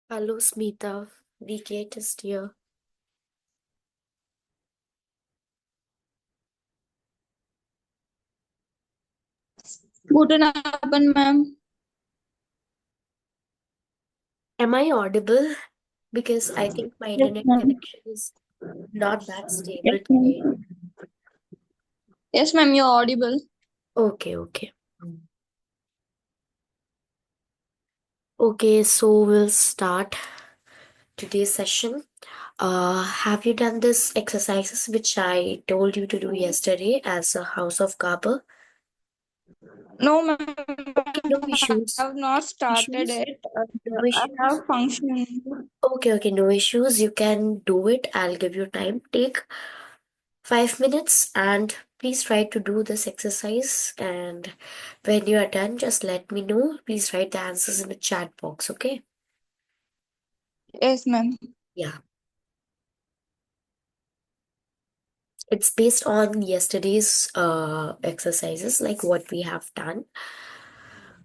Hello, Smita. DK test here. Guten Abend, ma'am. Am I audible? Because I think my Yes, internet ma'am. connection is not that Yes, stable today. ma'am. Yes, ma'am, you're audible. Okay. Okay, so we'll start today's session. Have you done this exercises which I told you to do yesterday as a House of Gaba? No, ma'am, Okay, no I issues. have not started Issues? it. No I issues? have function. Okay, no issues. You can do it. I'll give you time. Take 5 minutes and please try to do this exercise. And when you are done, just let me know. Please write the answers in the chat box, okay? Yes, ma'am. Yeah. It's based on yesterday's exercises, like what we have done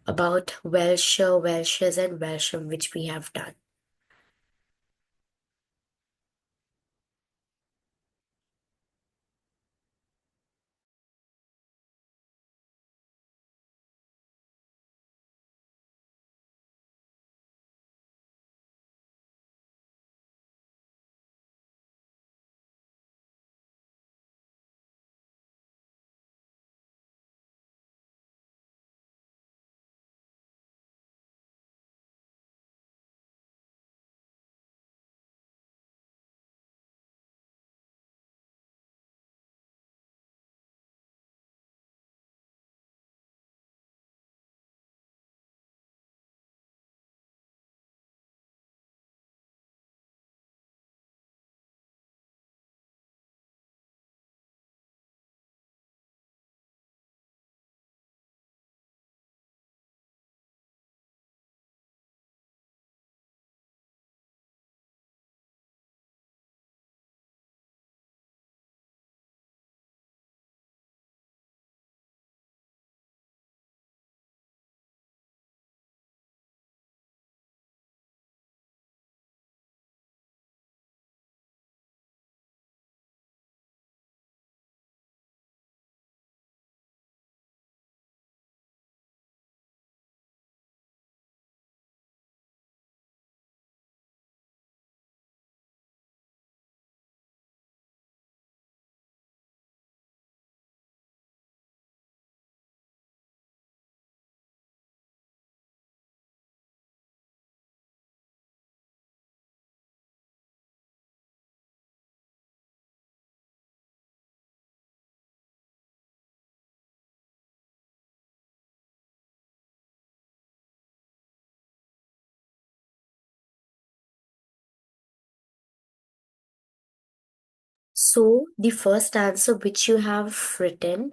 about Welsher, Welshers, and Welsham, which we have done. So the first answer which you have written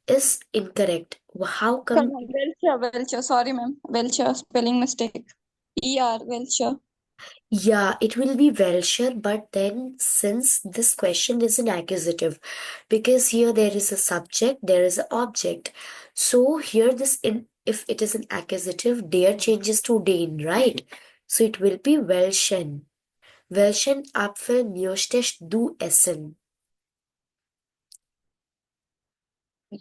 is incorrect. How come? Welcher, Welcher. Sorry, ma'am. Welcher, spelling mistake. Welcher. Yeah, it will be Welsher, but then since this question is an accusative, because here there is a subject, there is an object. So here this in if it is an accusative, der changes to den, right? So it will be Welschen. Welchen Apfel möchtest du essen?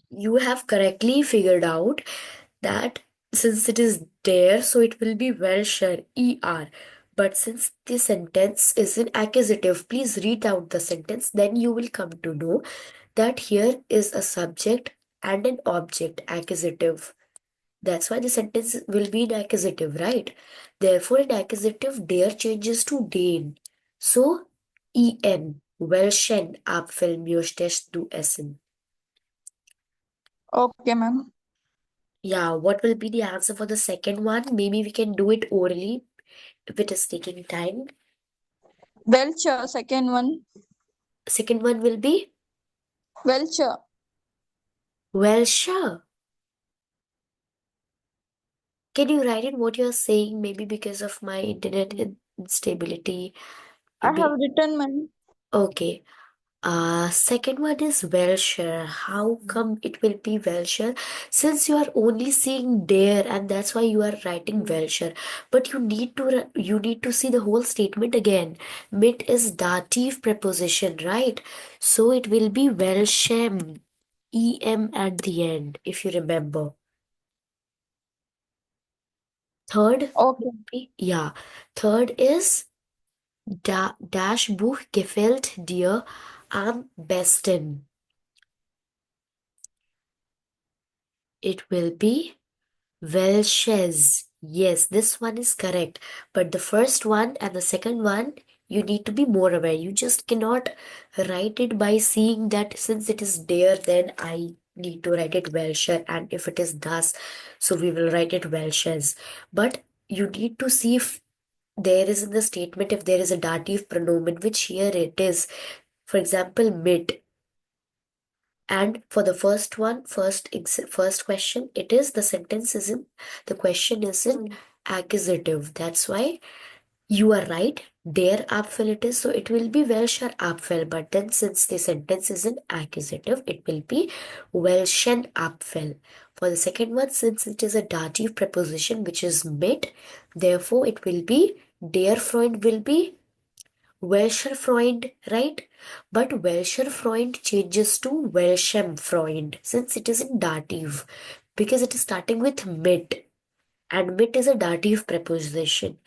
You have correctly figured out that since it is there, so it will be Welsher, ER. But since the sentence is an accusative, please read out the sentence, then you will come to know that here is a subject and an object, accusative. That's why the sentence will be an accusative, right? Therefore, an accusative, der changes to den. So, en, Welchen Apfel möchtest du essen? Okay, ma'am. Yeah, what will be the answer for the second one? Maybe we can do it orally if it is taking time. Welcher, second one. Second one will be, Welcher. well, sure. Can you write in what you're saying? Maybe because of my internet instability. I have Maybe. written, ma'am. Okay. Second one is Welshire. How come it will be Welshire? Since you are only seeing there, and that's why you are writing Welshire. But you need to see the whole statement again. Mit is dative preposition, right? So it will be Welsham, em at the end, if you remember. Third, Okay. yeah. Third is Das Buch gefällt dir am besten. It will be Welches. Yes, this one is correct. But the first one and the second one, you need to be more aware. You just cannot write it by seeing that since it is there, then I need to write it Welsher. And if it is thus, so we will write it Welshes. But you need to see if there is in the statement, if there is a dative pronomen, which here it is. For example, mid. And for the first one, first question, it is the sentence is in the question is in accusative. That's why you are right. Der Apfel it is, so it will be Welscher Apfel. But then since the sentence is in accusative, it will be Welschen Apfel. For the second one, since it is a dative preposition which is mit, therefore it will be der Freund will be Welscher Freund, right? But Welscher Freund changes to Welchem Freund since it is in dative because it is starting with mit and mit is a dative preposition.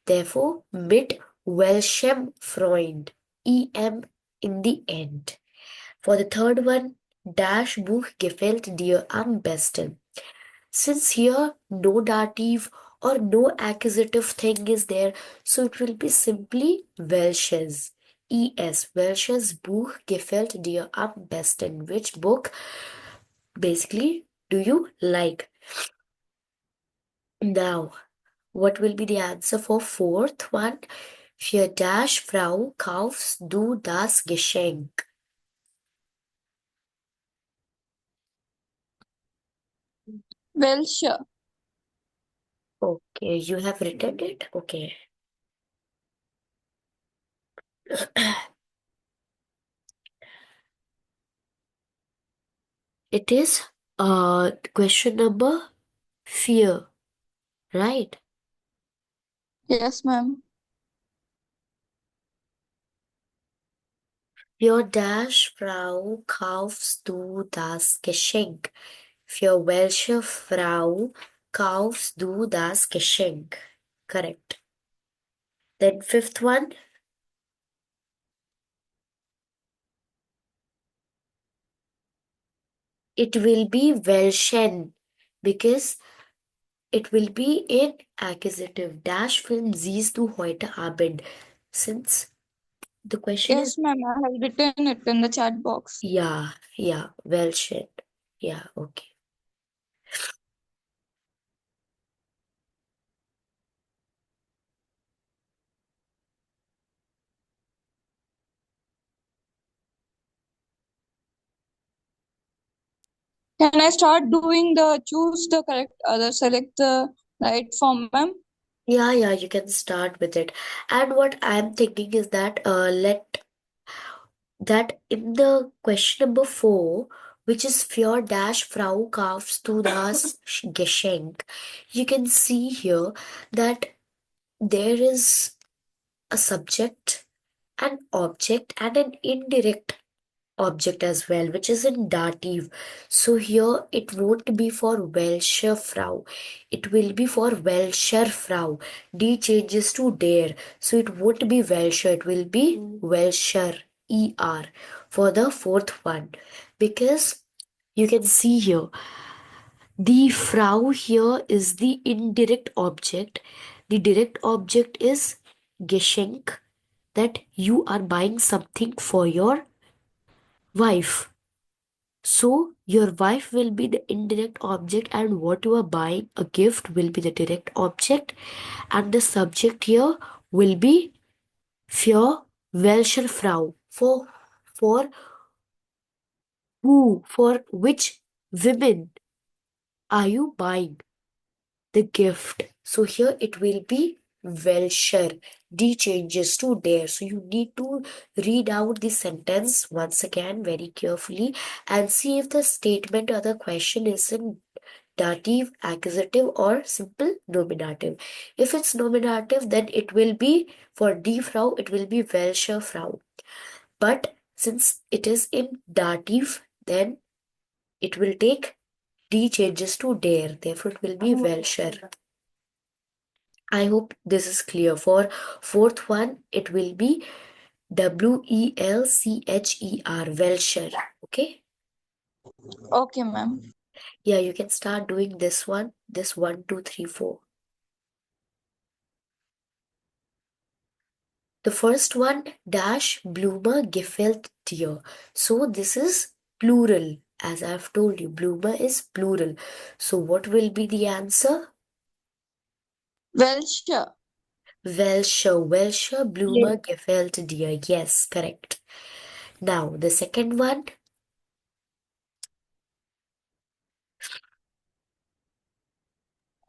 Therefore, mit Welchem Freund, em in the end. For the third one, Das Buch gefällt dir am besten. Since here no dative or no accusative thing is there, so it will be simply Welches. Welches Buch gefällt dir am besten? Which book basically do you like? Now, what will be the answer for fourth one? Für das Frau kaufst du das Geschenk? Welsh. Okay, you have written it? Okay. It is question number fear, right? Yes, ma'am. Für das Frau kaufst du das Geschenk. Für welche Frau kaufst du das Geschenk? Correct. Then fifth one, it will be welchen because it will be in accusative. Dash Film siehst du heute Abend. Since the question is, Yes, ma'am. I have written it in the chat box. yeah, welchen. Yeah, okay. Can I start doing the choose the correct other select the right form, ma'am? Yeah, you can start with it. And what I'm thinking is that let that in the question number four, which is für dash Frau kaufst du das Geschenk, you can see here that there is a subject, an object, and an indirect object as well, which is in dative. So here it won't be for Welscher Frau. It will be for Welscher Frau. D changes to der. So it won't be Welscher. It will be Welscher. ER for the fourth one. Because you can see here, the Frau here is the indirect object. The direct object is Geschenk, that you are buying something for your wife. So your wife will be the indirect object and what you are buying, a gift, will be the direct object, and the subject here will be für welche Frau, for who, for which women are you buying the gift. So here it will be welcher. D changes to der. So you need to read out the sentence once again very carefully and see if the statement or the question is in dative, accusative, or simple nominative. If it's nominative, then it will be for die Frau, it will be welche Frau. But since it is in dative, then it will take D changes to der. Therefore, it will be welcher. I hope this is clear. For fourth one, it will be Welcher, welcher. Okay? Okay, ma'am. Yeah, you can start doing this one. This 1, 2, 3, 4. The first one, dash Blume gefällt dir. So this is plural. As I've told you, Blume is plural. So what will be the answer? Welcher. Welcher Yes. Blume gefällt dir. Yes, correct. Now, the second one,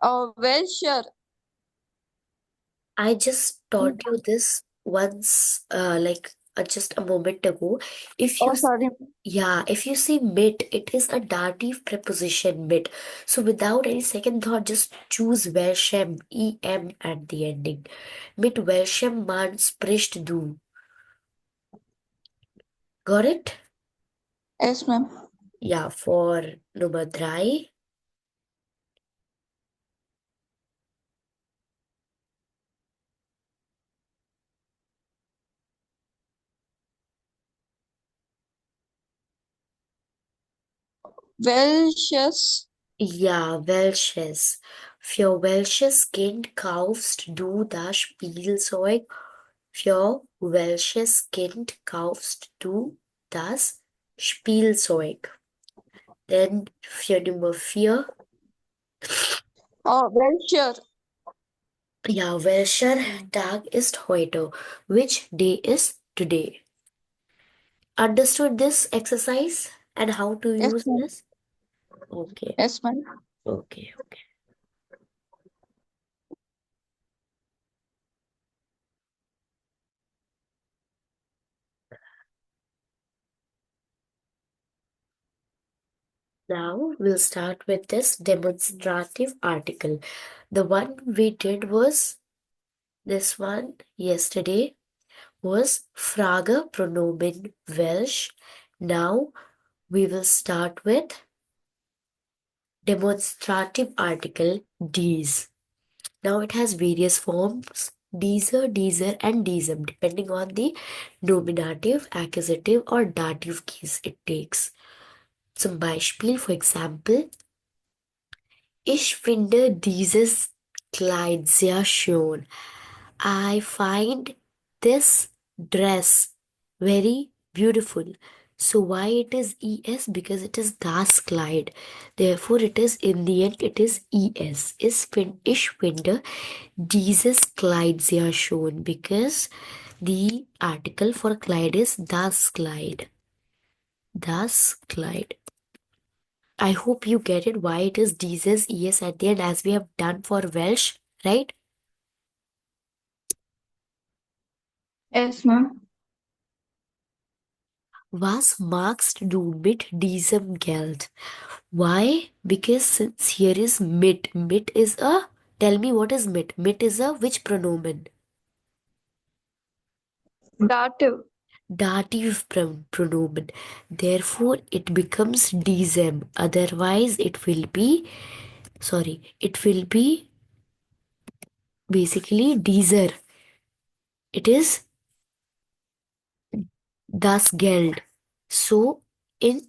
Welcher. I just taught you this once, just a moment ago. If you Oh, sorry. Yeah, if you see mit, it is a dative preposition mit. So without any second thought, just choose welchem, em at the ending. Mit welchem man sprichst du? Got it? Yes, ma'am. Yeah, for number 3. Welches. Ja, welches? Für welches Kind kaufst du das Spielzeug? Für welches Kind kaufst du das Spielzeug? Dann für Nummer 4. Welcher. Ja, welcher Tag ist heute? Which day is today? Understood this exercise and how to Yes, use ma'am. this? Okay, Yes, ma'am. okay. Now we'll start with this demonstrative article. The one we did was this one yesterday was Frage pronomen Welsh. Now we will start with demonstrative article dies. Now it has various forms dieser, and diesem depending on the nominative, accusative, or dative case it takes. Zum Beispiel, for example, ich finde dieses Kleid sehr schön. I find this dress very beautiful. So why it is es? Because it is das Kleid. Therefore, it is in the end it is es. Ich finde dieses Kleid sehr schön because the article for Kleid is das Kleid. Das Kleid. I hope you get it why it is dieses es at the end as we have done for Welsh, right? Yes, ma'am. Was magst du mit diesem Geld? Why? Because since here is mit. Mit is a. Tell me what is mit. Mit is a which pronomen? Dative. Dative pronomen. Therefore, it becomes diesem. Otherwise, it will be. Sorry, it will be basically dieser. It is das Geld. So, in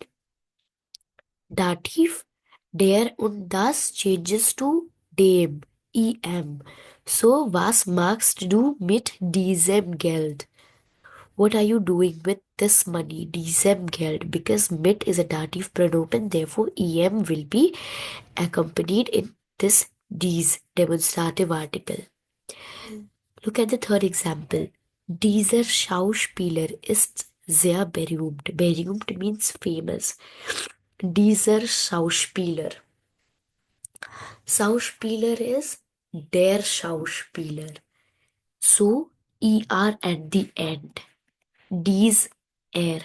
dative, der und das changes to dem, em. So, was machst du mit diesem Geld? What are you doing with this money, diesem Geld? Because mit is a dative pronomen, therefore em will be accompanied in this dies demonstrative article. Look at the third example. Dieser Schauspieler ist sehr berühmt. Berühmt means famous. Dieser Schauspieler. Schauspieler is der Schauspieler. So ER at the end. D's air.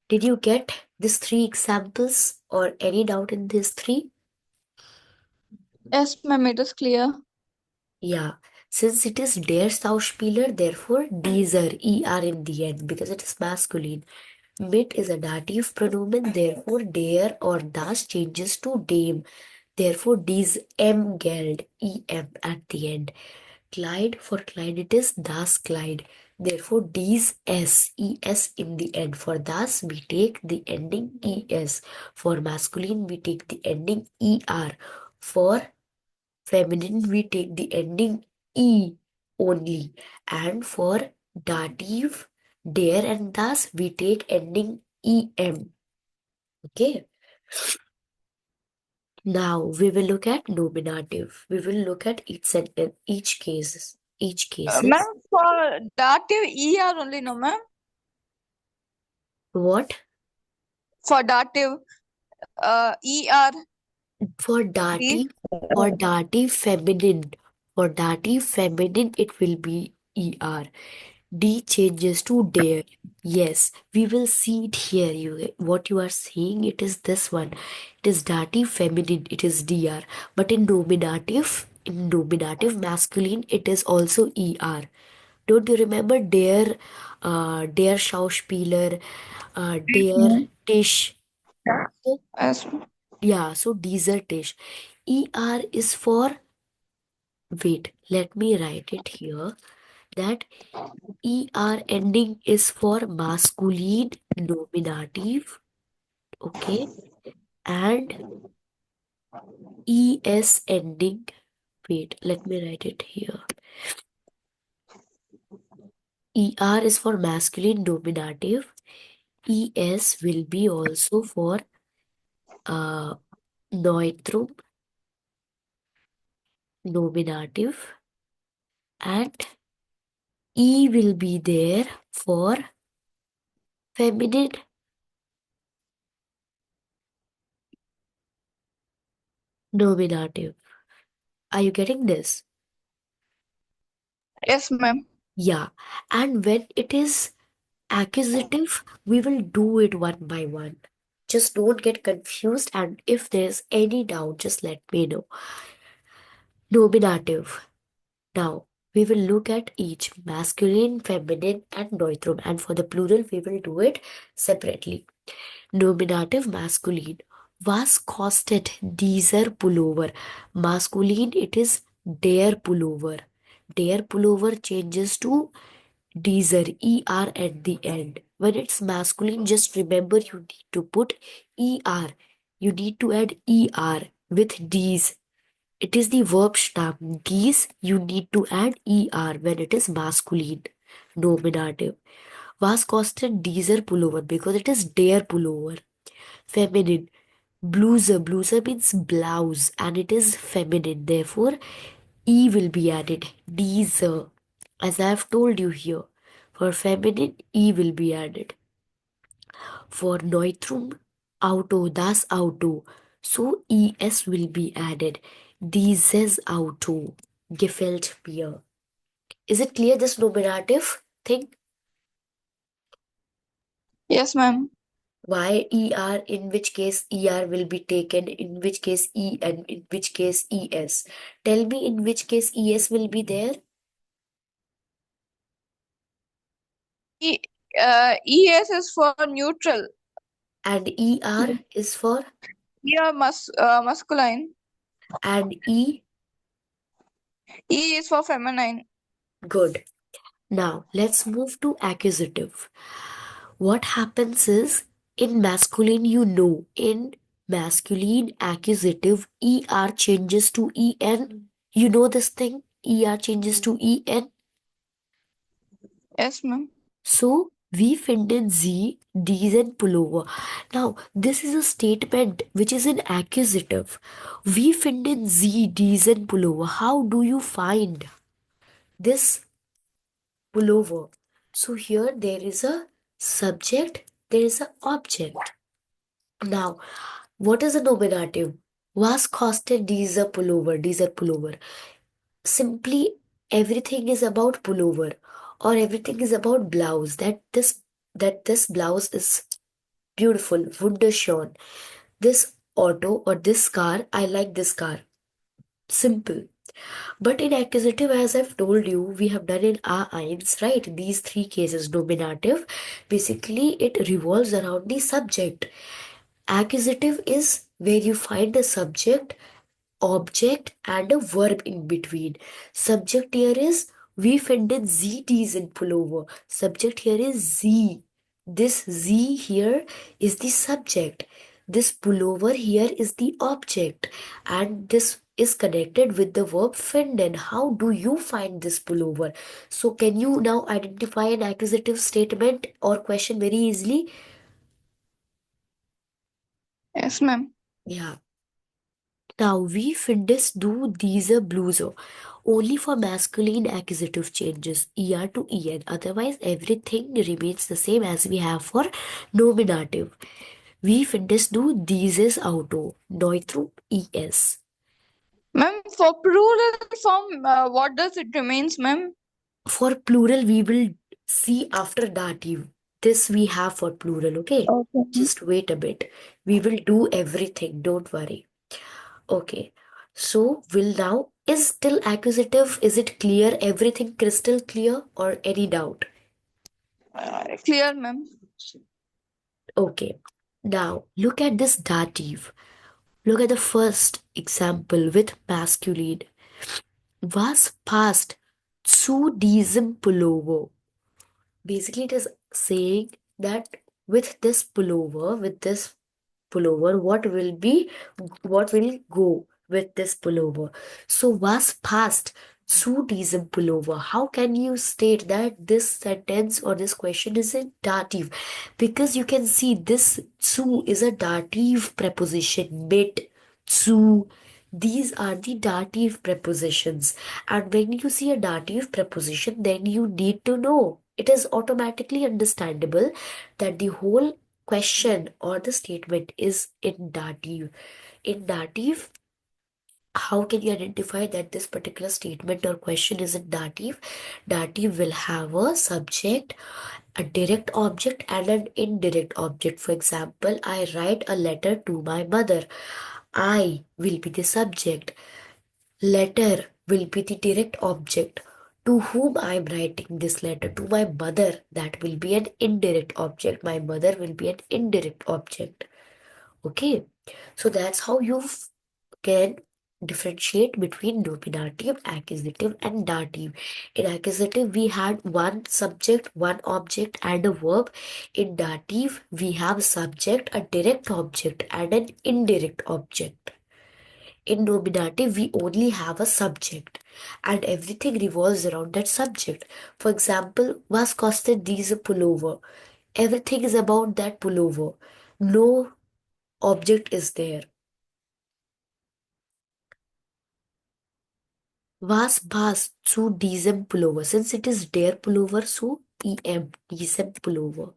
Did you get these three examples or any doubt in these three? Yes, ma'am, it is clear. Yeah, since it is der Schauspieler, therefore dieser, er in the end, because it is masculine. Mit is a dative pronomen, therefore der or das changes to dem. Therefore, dies M Geld, em at the end. Clyde, for Clyde, it is das Clyde. Therefore, dies es in the end. For das, we take the ending es. For masculine, we take the ending er. For feminine, we take the ending e only. And for dative, der and das, we take ending em. Okay. Now we will look at nominative. We will look at each sentence, each Ma'am, cases. for dative ER only, no, ma'am? What? For dative ER, For please. dative, for dative feminine, for dative feminine, it will be er. D changes to dare. Yes, we will see it here. What you are seeing, it is this one. It is dative feminine, it is dr. But in nominative masculine, it is also er. Don't you remember der Schauspieler, Yes, der ma'am. Tisch? So, Yes, ma'am. yeah, so dieser Tisch. Er is for, wait, let me write it here, that er ending is for masculine nominative, okay, and es ending, wait, let me write it here. Er is for masculine nominative. Es will be also for neutrum nominative, and E will be there for feminine nominative. Are you getting this? Yes, ma'am. Yeah. And when it is accusative, we will do it one by one. Just don't get confused, and if there's any doubt, just let me know. Nominative. Now, we will look at each masculine, feminine, and neutrum, and for the plural, we will do it separately. Nominative masculine. Was kostet dieser Pullover? Masculine, it is der Pullover. Der Pullover changes to dieser, er at the end. When it's masculine, just remember you need to put er. You need to add er with dies. It is the verb stem. Dies, you need to add er when it is masculine. Nominative. Was kostet dieser Pullover? Because it is der Pullover. Feminine. Bluser. Bluser means blouse and it is feminine. Therefore, E will be added. Dieser. As I have told you here. For feminine, E will be added. For neutrum, auto, das Auto. So ES will be added. Dieses Auto. Gefällt mir. Is it clear, this nominative thing? Yes, ma'am. Why ER, in which case ER will be taken, in which case E, and in which case ES. Tell me in which case ES will be there. E, ES is for neutral. And ER is for, ER masculine. and E. E is for feminine. Good. Now let's move to accusative. What happens is, in masculine, in masculine accusative, ER changes to EN. You know this thing? ER changes to EN. Yes, ma'am. So we finden sie diesen Pullover. Now, this is a statement which is an accusative. We finden sie diesen Pullover. How do you find this pullover? So here there is a subject, there is an object. Now, what is a nominative? Was kostet dieser Pullover? Dieser Pullover. simply everything is about pullover or everything is about blouse, that this blouse is beautiful, wunderschön. This auto or this car, I like this car. Simple. But in accusative, as I've told you, we have done in our eins, right? These three cases, nominative, basically it revolves around the subject. Accusative is where you find a subject, object, and a verb in between. Subject here is we finden sie diesen Pullover. Subject here is sie. This sie here is the subject. This pullover here is the object. And this is connected with the verb finden. How do you find this pullover? So, can you now identify an accusative statement or question very easily? Yes, ma'am. Yeah. Now, we findes do diese Bluse only for masculine accusative changes, er to en. Otherwise, everything remains the same as we have for nominative. We findes do dieses Auto, neutrum es. Ma'am, for plural form, what does it remains, ma'am? For plural, we will see after dative. This we have for plural, okay? Okay. Just wait a bit. We will do everything, don't worry. Okay. So, will now is still accusative? Is it clear? Everything crystal clear or any doubt? Clear, ma'am. Okay. Now, look at this dative. Look at the first example with masculine. Was passt zu diesem Pullover? Basically, it is saying that with this pullover, what will go with this pullover? So, was past zu diesem Pullover? How can you state that this sentence or this question is in dative? Because you can see this zu is a dative preposition, mit, zu. These are the dative prepositions. And when you see a dative preposition, then you need to know. It is automatically understandable that the whole question or the statement is in dative. In dative, how can you identify that this particular statement or question is in dative? Dative will have a subject, a direct object, and an indirect object. For example, I write a letter to my mother. I will be the subject. Letter will be the direct object. To whom I am writing this letter? To my mother. That will be an indirect object. My mother will be an indirect object. Okay. So that's how you can differentiate between nominative, accusative, and dative. In accusative, we had one subject, one object, and a verb. In dative, we have subject, a direct object, and an indirect object. In nominative, we only have a subject and everything revolves around that subject. For example, was costed these a pullover? Everything is about that pullover. No object is there. Was passed zu diesem pullover? Since it is der pullover, so diesem pullover.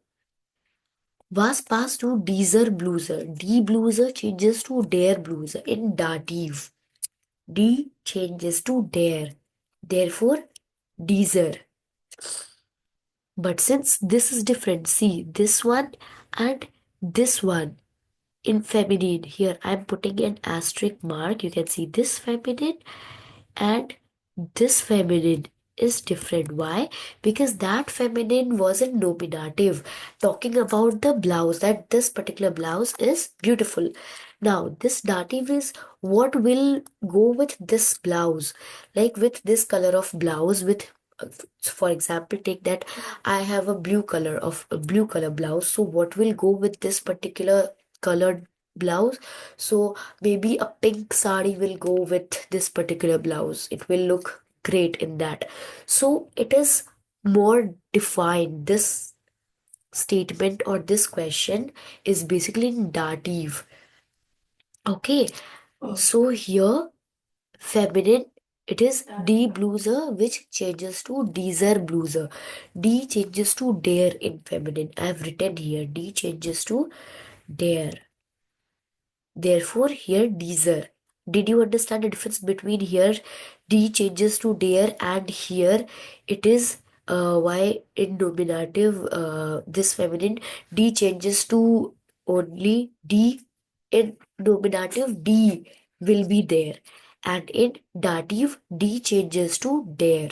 Was passed to dieser Bluse? Die Bluse changes to der Bluse in dative. D changes to der. Therefore, dieser. But since this is different, see this one and this one in feminine. Here I'm putting an asterisk mark. You can see this feminine and this feminine is different. Why? Because that feminine was in nominative, talking about the blouse, that this particular blouse is beautiful. Now, this dative is what will go with this blouse, like with this color of blouse, with for example, take that I have a blue color blouse. So, what will go with this particular colored blouse? So, maybe a pink sari will go with this particular blouse. It will look great in that. So it is more defined. This statement or this question is basically in dative. Okay, so here feminine, it is die Bluse, which changes to dieser Bluse. D changes to der in feminine. I have written here D changes to der. Therefore, here dieser. Did you understand the difference between here D changes to dare and here it is why in nominative this feminine D changes to only D. In nominative D will be there and in dative D changes to dare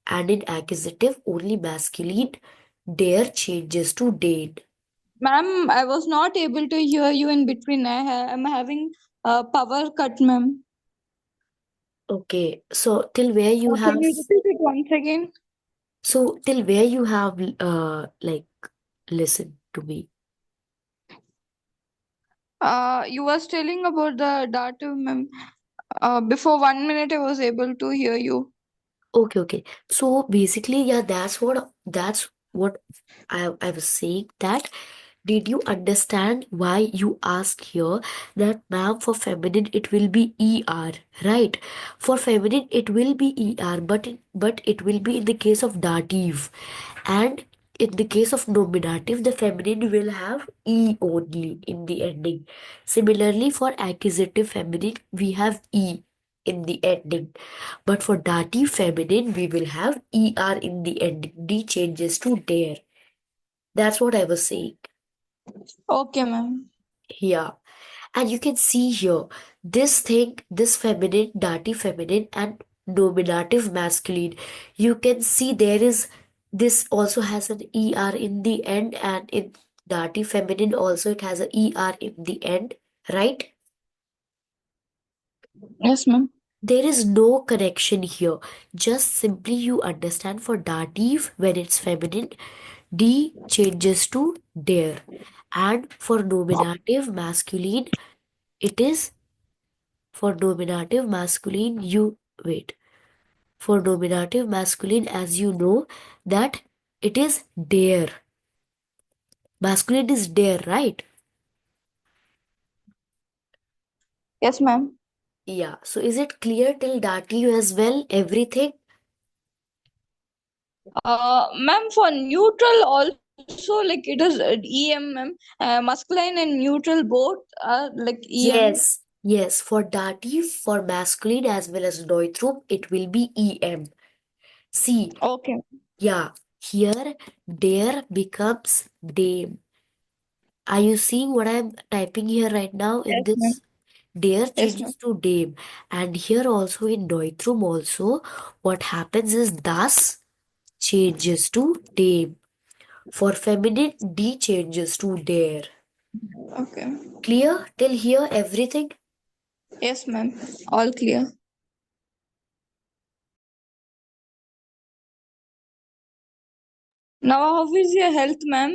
and in accusative only masculine dare changes to dade. Ma'am, I was not able to hear you in between. I'm having a power cut, ma'am. Okay, so till where you Can have you repeat it once again? so till where you have like listened to me. You was telling about the data, ma'am. Before 1 minute, I was able to hear you. Okay, okay. So basically, yeah, that's what I was saying that did you understand why you ask here that ma'am for feminine it will be ER, right? For feminine it will be ER, but it will be in the case of dative. And in the case of nominative, the feminine will have E only in the ending. Similarly, for accusative feminine, we have E in the ending. But for dative feminine, we will have ER in the ending. D changes to dare. That's what I was saying. Okay, ma'am. Yeah. And you can see here this thing, this feminine, dative feminine, and nominative masculine. You can see there is this also has an ER in the end, and in dative feminine also it has a ER in the end, right? Yes, ma'am. There is no connection here. Just simply you understand for dative when it's feminine, D changes to dare. And for nominative masculine, it is for nominative masculine, you wait. For nominative masculine, as you know, that it is dare. Masculine is dare, right? Yes, ma'am. Yeah. So is it clear till dative as well? Everything? Ma'am, for neutral also, like it is EM, ma'am. Masculine and neutral both are like EM. Yes. Yes. For dative, for masculine as well as neutrum, it will be EM. See, Okay. yeah. Here, dare becomes dame. Are you seeing what I'm typing here right now in Yes, ma'am. this? Dare Yes, ma'am. changes to dame. And here also in Neutrum also, what happens is thus changes to dame. For feminine, D changes to dare. Okay. Clear till here everything? Yes, ma'am. All clear. Now, how is your health, ma'am?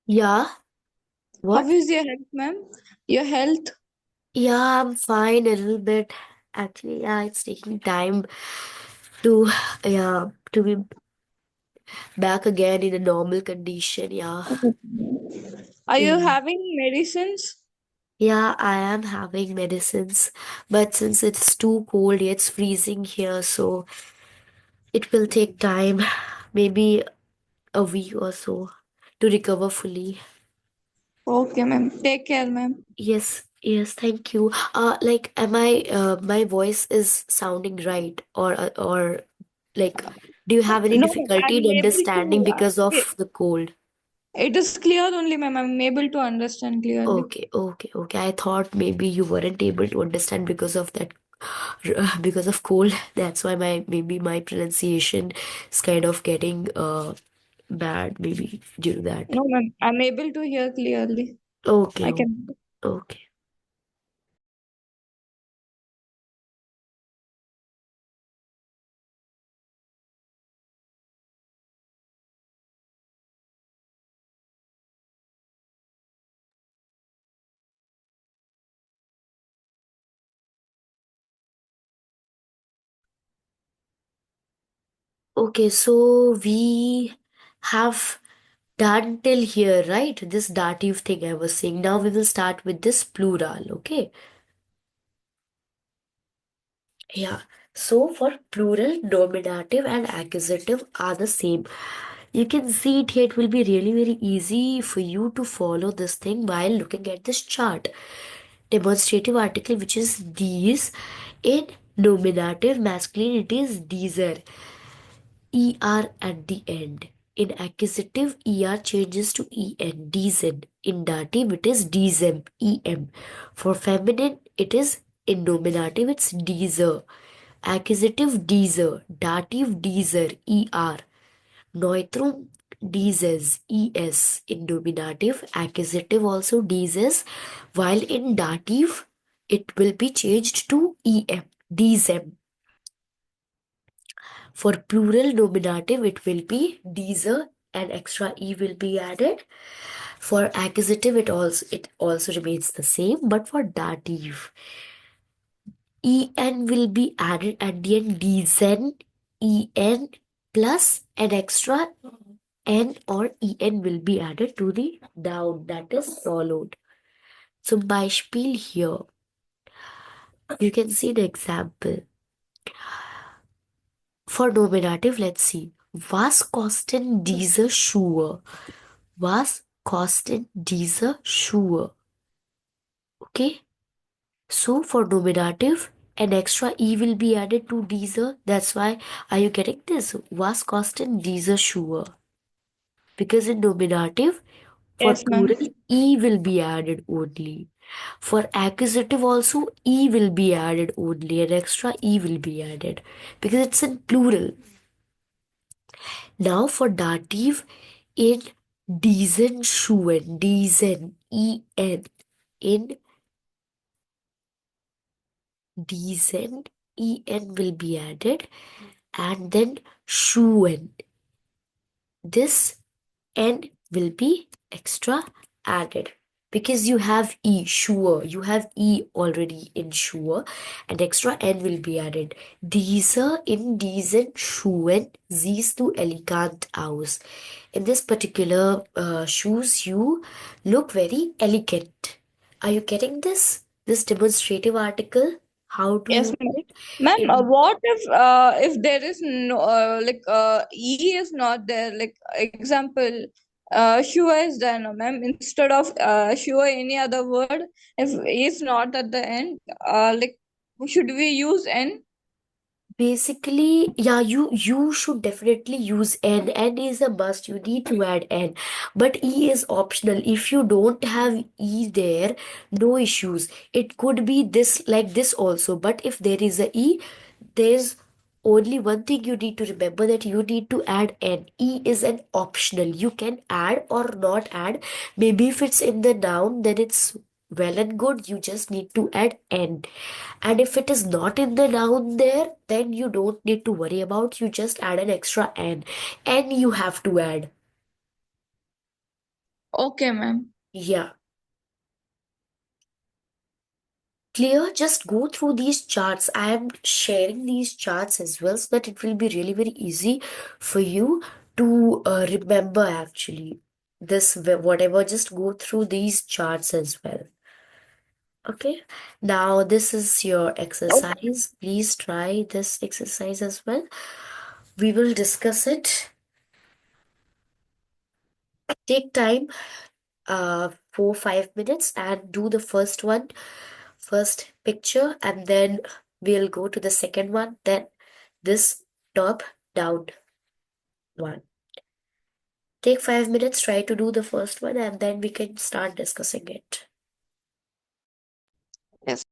Yeah. How What? is your health, ma'am? Your health? Yeah, I'm fine a little bit. Actually, yeah, it's taking time to yeah to be back again in a normal condition. Yeah. Are you Yeah. having medicines? Yeah, I am having medicines, but since it's too cold, it's freezing here, so it will take time, maybe a week or so to recover fully. Okay, ma'am. Take care, ma'am. Yes, yes, thank you. Like, my voice is sounding right, or like, do you have any No, ma'am. difficulty I'm in able understanding to. because of the cold? It is clear only, ma'am. I'm able to understand clearly. Okay, okay, okay. I thought maybe you weren't able to understand because of that, because of cold. That's why maybe my pronunciation is kind of getting bad, maybe due to that. No, ma'am. I'm able to hear clearly. Okay, I can. okay. Okay, so we have done till here, right? This dative thing I was saying. Now we will start with this plural, okay? Yeah. So for plural, nominative and accusative are the same. You can see it here. It will be really very easy for you to follow this thing while looking at this chart. Demonstrative article, which is these. In nominative masculine, it is deezer. ER at the end. In accusative, ER changes to EN, dezen. In dative, it is dezem, EM. For feminine, it is in nominative, it's deezer. Accusative, deezer. Dative, deezer, ER. Neutrum, dizes, ES. In nominative, accusative also dizes, while in dative, it will be changed to EM, dezem. For plural nominative, it will be deezer and extra e will be added. For accusative, it also remains the same, but for dative, en will be added at the end. Dezen, en plus an extra n or en will be added to the noun that is followed. Zum Beispiel here, you can see the example. For nominative, let's see. Was kosten diese Schuhe? Was kosten diese Schuhe? Okay. So for nominative, an extra e will be added to diese. That's why, are you getting this? Was kosten diese Schuhe? Because in nominative, for Yes, ma'am. plural, e will be added only. For accusative also, e will be added only. An extra e will be added because it's in plural. Now for dative, in diesen Schuhen, diesen, en, in diesen, en will be added, and then Schuhen. This n will be extra added because you have e, sure, you have e already in sure, and extra n will be added. Diese in diesen Schuhen siehst du elegant aus. In this particular shoes, you look very elegant. Are you getting this? This demonstrative article? How to Yes, use ma'am. it? Ma'am, In what if there is no e is not there? Like example, sure is there, no, ma'am. Instead of sure, any other word, if e is not at the end, like should we use n? basically, yeah, you should definitely use n. N is a must. You need to add n, but e is optional. If you don't have e there, no issues. It could be this like this also. But if there is a e, there's only one thing you need to remember, that you need to add n. E is an optional. You can add or not add. Maybe if it's in the noun, then it's well and good. You just need to add n. And if it is not in the noun there, then you don't need to worry about. You just add an extra n. N you have to add. Okay, ma'am. Yeah. Clear? Just go through these charts. I am sharing these charts as well so that it will be really very easy for you to remember actually. This whatever, just go through these charts as well. Okay. Now this is your exercise. Please try this exercise as well. We will discuss it. Take time, 4 5 minutes, and do the first one, first picture, and then we'll go to the second one, then this top down one. Take 5 minutes, try to do the first one, and then we can start discussing it. Yes.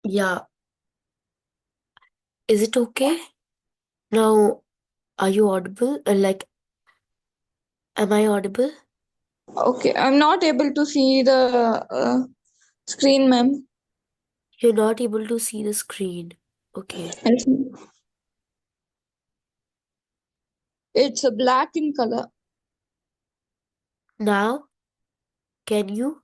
Yeah. Is it okay? Now, are you audible? Like, am I audible? Okay, I'm not able to see the screen, ma'am. You're not able to see the screen. Okay. Yes, ma'am. It's a black in color. Now, can you?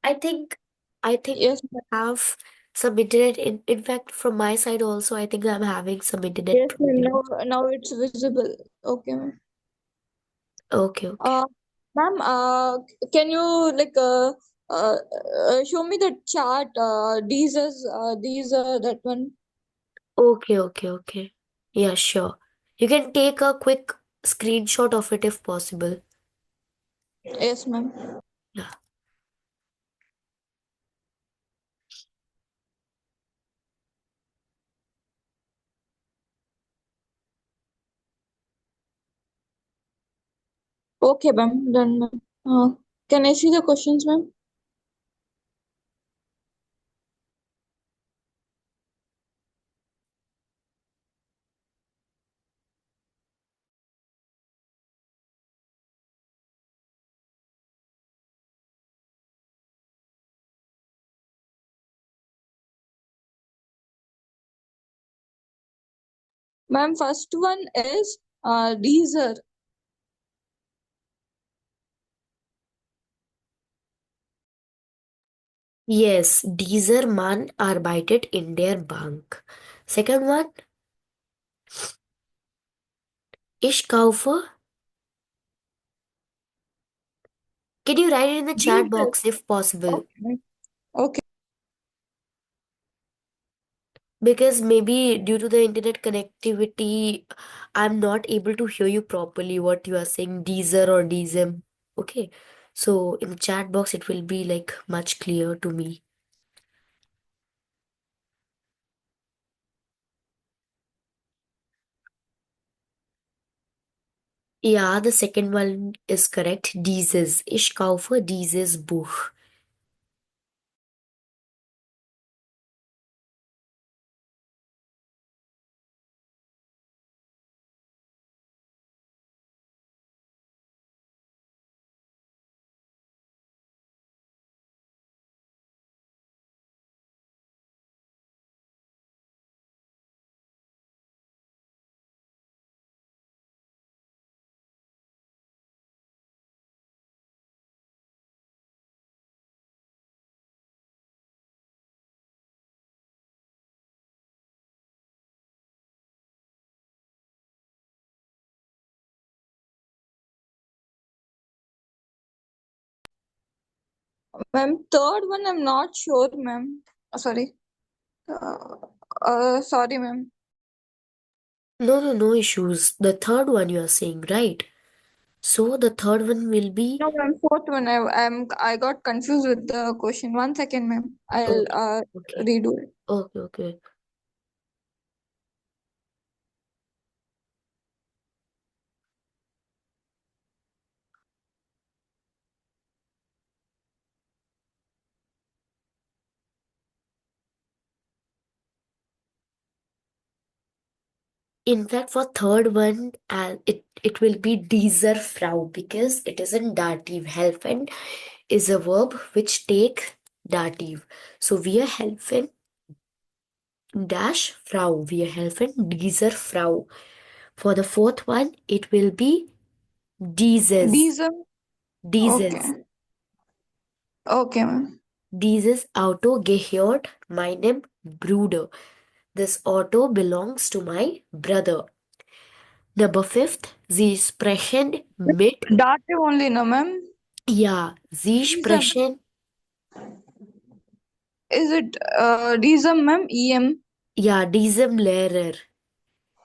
I think, I think Yes, ma'am. I have some internet. In fact, from my side also, I think I'm having some internet Yes, ma'am. problem. Now it's visible. Okay, ma'am. Okay, okay. Uh, Ma'am, can you uh, show me the chart? These are that one. Okay, okay, okay. Yeah, sure. You can take a quick screenshot of it if possible. Yes, ma'am. Yeah. Okay, ma'am. Done, ma'am. Can I see the questions, ma'am? Ma'am, first one is Deezer. Yes, dieser Mann arbeitet in der Bank. Second one, ich kaufe. Can you write it in the chat Deezer. box if possible? Okay, ma'am. Okay. Because maybe due to the internet connectivity, I'm not able to hear you properly what you are saying, Deezer or Deezem. Okay. So in the chat box, it will be like much clearer to me. Yeah, the second one is correct. Dieses. Ich kaufe dieses Buch. Ma'am, third one, I'm not sure, ma'am. Sorry. Uh, Sorry, ma'am. No, no, no issues. The third one you are saying, right? So the third one will be No, ma'am. Fourth one, I got confused with the question. 1 second, ma'am. I'll okay, okay, redo it. okay, okay. In fact, for third one, it will be dieser Frau because it is in dative. Helfen is a verb which take dative. So wir helfen dash Frau. Wir helfen dieser Frau. For the fourth one, it will be dieses. These are Dieses. okay. Okay, ma'am. Dieses Auto gehört meinem Bruder. This auto belongs to my brother. Number fifth, Sie sprechen mit. Dative only, no, ma'am. Ja, Sie These are, sprechen. is it these are, ma'am? EM. Ja, diesem Lehrer.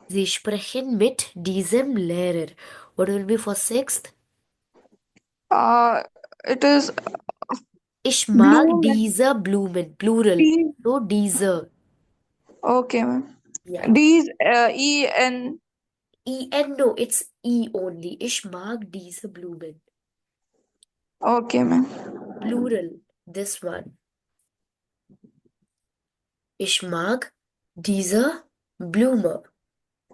Sie sprechen mit diesem Lehrer. What will be for sixth? Uh, it is Ich mag blue, ma'am. diese Blumen. Plural. D. So diese. Okay, ma'am. Ja. These EN. En, no, it's E only. Ich mag diese Blumen. Okay, ma'am. Plural. This one. Ich mag diese Blume.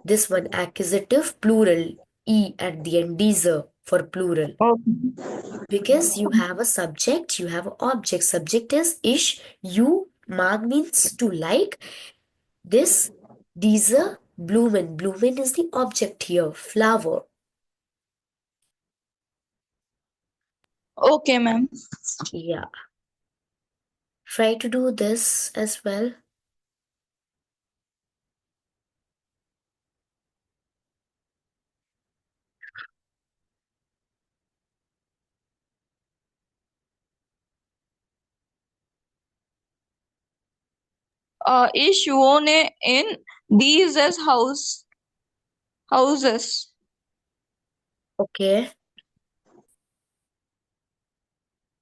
This one accusative plural. E at the end, diese for plural. Okay. Because you have a subject, you have an object. Subject is ich, you, mag means to like. This, diese Blumen. Blumen is the object here, flower. Okay, ma'am. Yeah. Try to do this as well. Ich wohne in dieses houses. Okay.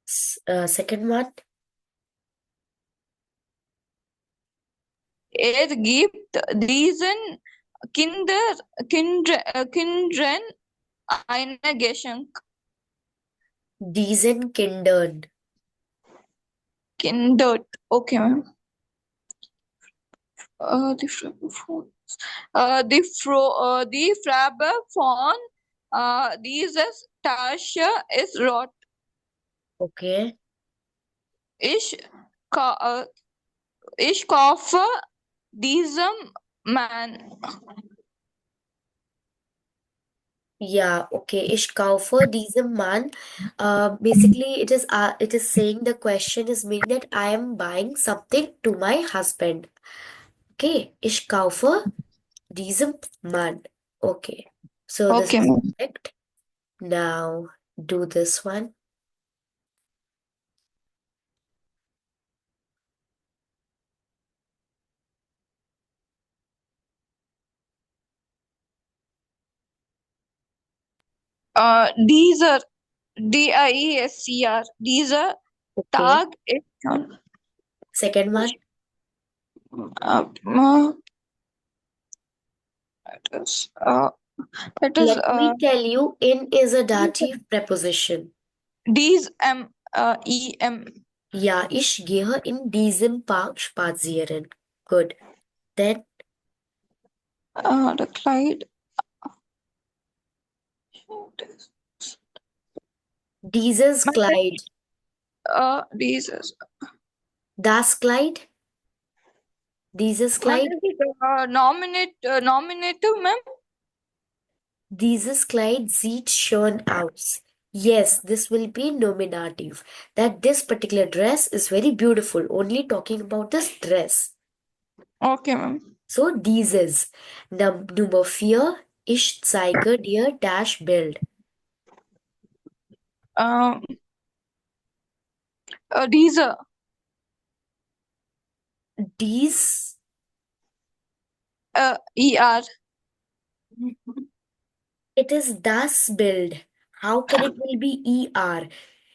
Second one. Gibt diesen Kindern eine Geschenk. Diesen Kindern. Kindert. Okay, ma'am. Die Farbe von dieses Tasche ist rot. Okay. Ich, ka ich kaufe diesem Mann. Yeah, okay. Ich kaufe diesem Mann. Basically, it is saying the question is meaning that I am buying something to my husband. Okay. Ich kaufe diesem Mann. Okay. So this Okay, is ma'am. correct. Now do this one. Dieser, Dieser, dieser Okay. Tag ist schon. Second one. It is, it is, Let me tell you, in is a dative preposition. EM. Ja, ich gehe in diesem Park spazieren. Good. Then The Clyde. dieses Kleid. Dieses. Das Kleid. Dieses What Kleid. is it? Nominative, ma'am? Dieses Kleid sieht schön aus. Yes, this will be nominative. That this particular dress is very beautiful. Only talking about this dress. Okay, ma'am. So dieses. Number 4. Ich zeige dir das Bild. Dieser. Dies. ER. It is das Bild. How can it will be ER?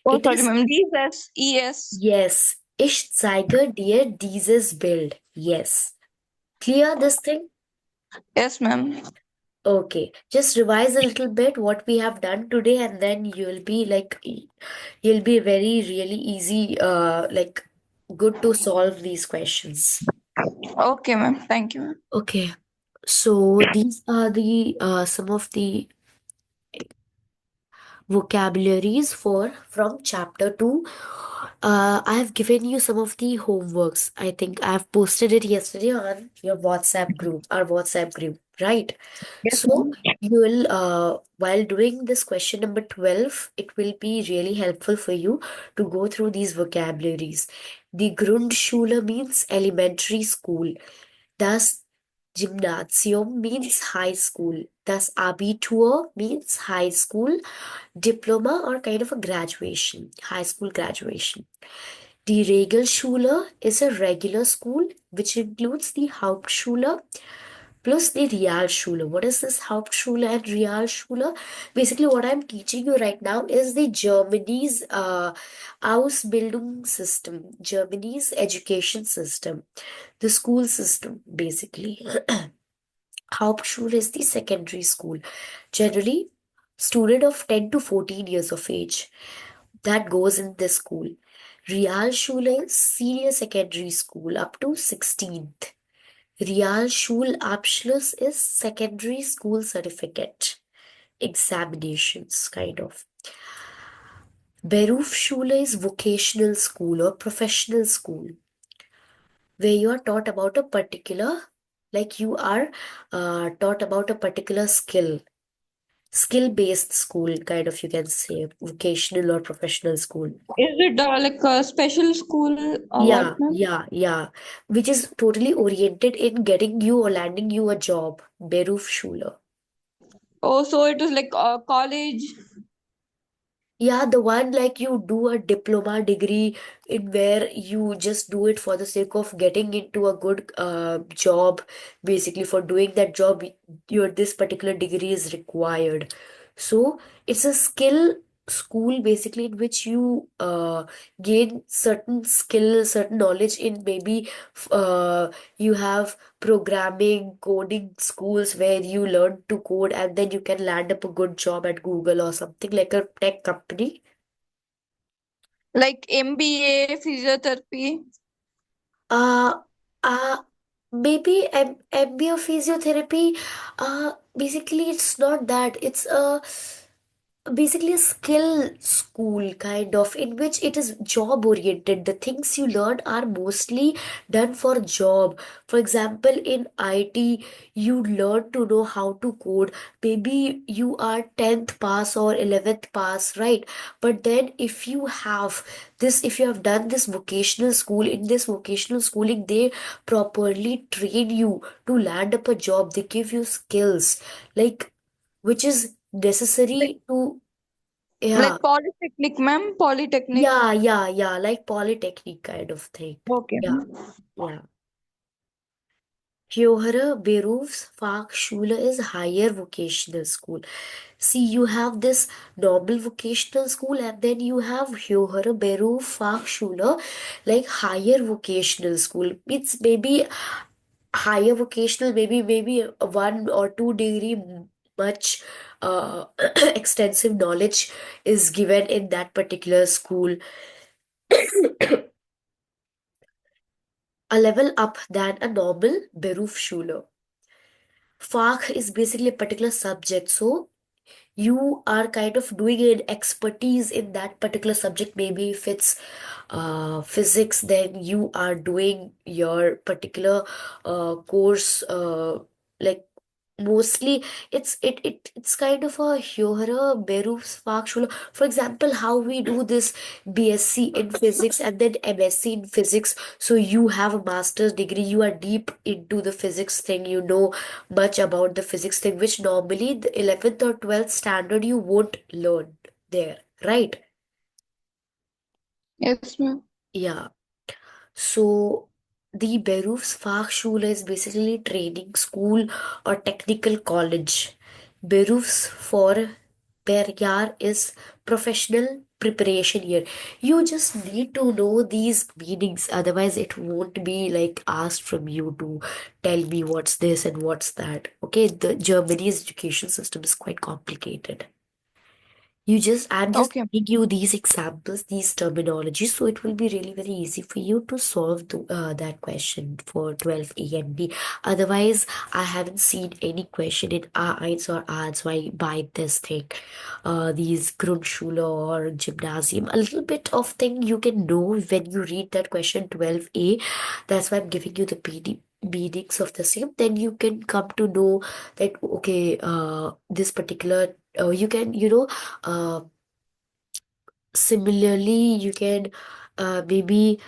Oh, It sorry, is ma'am. Dieses. ES. yes. Ich zeige dir dieses Bild. Yes. Clear this thing? Yes, ma'am. Okay. Just revise a little bit what we have done today, and then you'll be like, you'll be very, really easy, like good to solve these questions. Okay, ma'am. Thank you, ma'am. Okay. So these are the some of the vocabularies for from chapter 2. I have given you some of the homeworks. I think I have posted it yesterday on your WhatsApp group, our WhatsApp group, right? Yes, So ma'am. you will, while doing this question number 12, it will be really helpful for you to go through these vocabularies. The Grundschule means elementary school. Das Gymnasium means high school. Das Abitur means high school diploma or kind of a graduation, high school graduation. Die Regelschule is a regular school which includes the Hauptschule plus the Realschule. What is this Hauptschule and Realschule? Basically, what I'm teaching you right now is the Germany's Ausbildung system, Germany's education system, the school system, basically. Hauptschule is the secondary school. Generally, student of 10 to 14 years of age that goes in this school. Realschule is senior secondary school up to 16th. Realschulabschluss is secondary school certificate examinations, kind of. Berufsschule is vocational school or professional school where you are taught about a particular, like you are taught about a particular skill-based school, kind of, you can say, vocational or professional school. Is it like a special school or what, Yeah, ma'am? yeah, yeah. Which is totally oriented in getting you or landing you a job. Berufsschule. Oh, so it is like a college. Yeah, the one like you do a diploma degree in where you just do it for the sake of getting into a good job. Basically, for doing that job, your this particular degree is required. So it's a skill school basically in which you gain certain skill, certain knowledge in maybe you have programming, coding schools where you learn to code and then you can land up a good job at Google or something like a tech company. Like MBA, physiotherapy. Uh, uh, Maybe MBA physiotherapy. Basically, it's not that. It's a basically a skill school kind of in which it is job oriented. The things you learn are mostly done for job. For example, in IT you learn to know how to code. Maybe you are 10th pass or 11th pass, right? But then if you have done this vocational school, in this vocational schooling they properly train you to land up a job. They give you skills like which is Like necessary to, yeah, like polytechnic, ma'am. Polytechnic. yeah, like polytechnic kind of thing. Okay, Yeah, ma'am. yeah. Höhere Berufsfachschule is higher vocational school. See, you have this normal vocational school and then you have höhere Berufsfachschule, like higher vocational school. It's maybe higher vocational, maybe a 1 or 2 degree, much extensive knowledge is given in that particular school. A level up than a normal Berufsschule. Fach is basically a particular subject, so you are kind of doing an expertise in that particular subject. Maybe if it's physics, then you are doing your particular course, like mostly it's kind of a höhere Berufsfachschule. For example, how we do this BSc in physics and then MSc in physics. So you have a master's degree, you are deep into the physics thing, you know much about the physics thing, which normally the 11th or 12th standard you won't learn there, right? Yes, ma'am. Yeah. So the Berufsfachschule is basically training school or technical college. Berufs for per year is professional preparation year. You just need to know these meanings, otherwise it won't be like asked from you to tell me what's this and what's that. Okay, the Germany's education system is quite complicated. I'm just Okay. giving you these examples, these terminologies, so it will be really very easy for you to solve that question for 12A and B. Otherwise, I haven't seen any question in A1 or A2 by this thing. These Grundschule or Gymnasium, a little bit of thing you can know when you read that question 12A. That's why I'm giving you the meanings of the same. Then you can come to know that, okay, this particular, you can, uh, similarly, you can maybe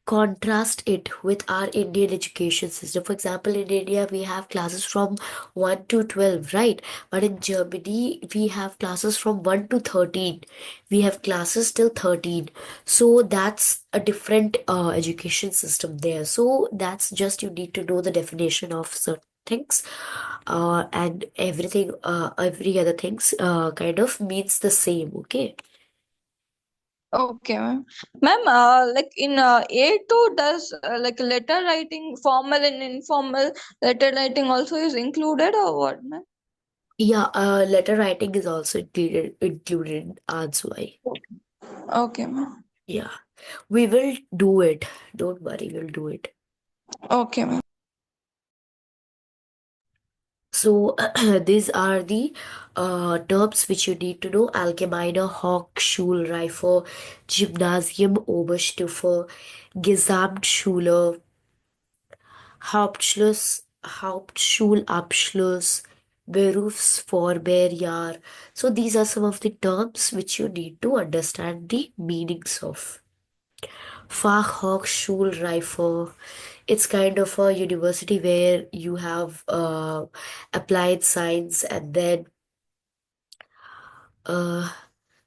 contrast it with our Indian education system. For example, in India, we have classes from 1 to 12, right? But in Germany, we have classes from 1 to 13. We have classes till 13. So that's a different education system there. So that's just you need to know the definition of certain things, and everything, every other things kind of means the same, okay? Okay, ma'am. Ma'am, like in A2, does like letter writing, formal and informal letter writing also is included or what, ma'am? Yeah, letter writing is also included in RSY. Okay, ma'am. Yeah, we will do it. Don't worry, we'll do it. Okay, ma'am. So these are the terms which you need to know: Allgemeine Hochschulreife, Gymnasium Oberstufe, Gesamtschule, Hauptschluss, Hauptschulabschluss, Berufsvorbeerjahr. So these are some of the terms which you need to understand the meanings of. Fachhochschulreife. It's kind of a university where you have applied science, and then uh,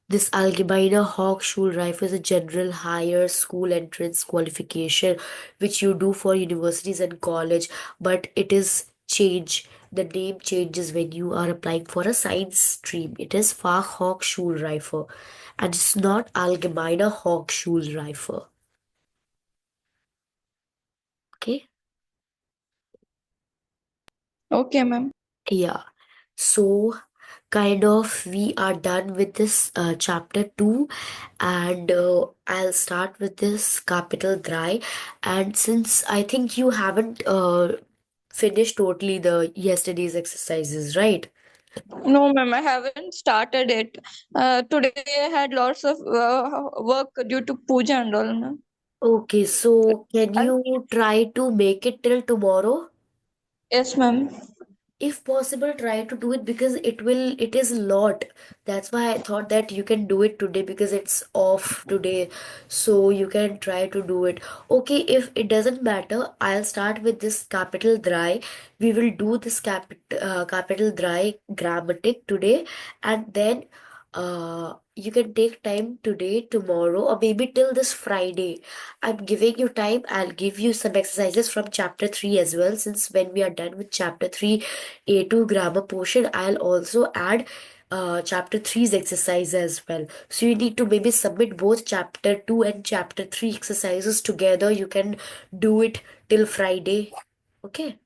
this Allgemeine Hochschulreife is a general higher school entrance qualification which you do for universities and college, but it is change. The name changes when you are applying for a science stream. It is Fachhochschulreife, and it's not Allgemeine Hochschulreife. Okay? Okay, ma'am. Yeah. So, kind of, we are done with this chapter 2, and I'll start with this capital dry. And since I think you haven't finished totally the yesterday's exercises, right? No, ma'am, I haven't started it. Today I had lots of work due to puja and all, ma'am. Okay, so can I'll- you try to make it till tomorrow? Yes, ma'am. If possible, try to do it because it is a lot. That's why I thought that you can do it today because it's off today. So you can try to do it. Okay, if it doesn't matter, I'll start with this capital dry. We will do this capital dry grammatic today, and then you can take time today, tomorrow, or maybe till this Friday. I'm giving you time. I'll give you some exercises from chapter 3 as well, since when we are done with chapter 3 A2 grammar portion, I'll also add chapter three's exercise as well. So you need to maybe submit both chapter 2 and chapter 3 exercises together. You can do it till Friday. Okay.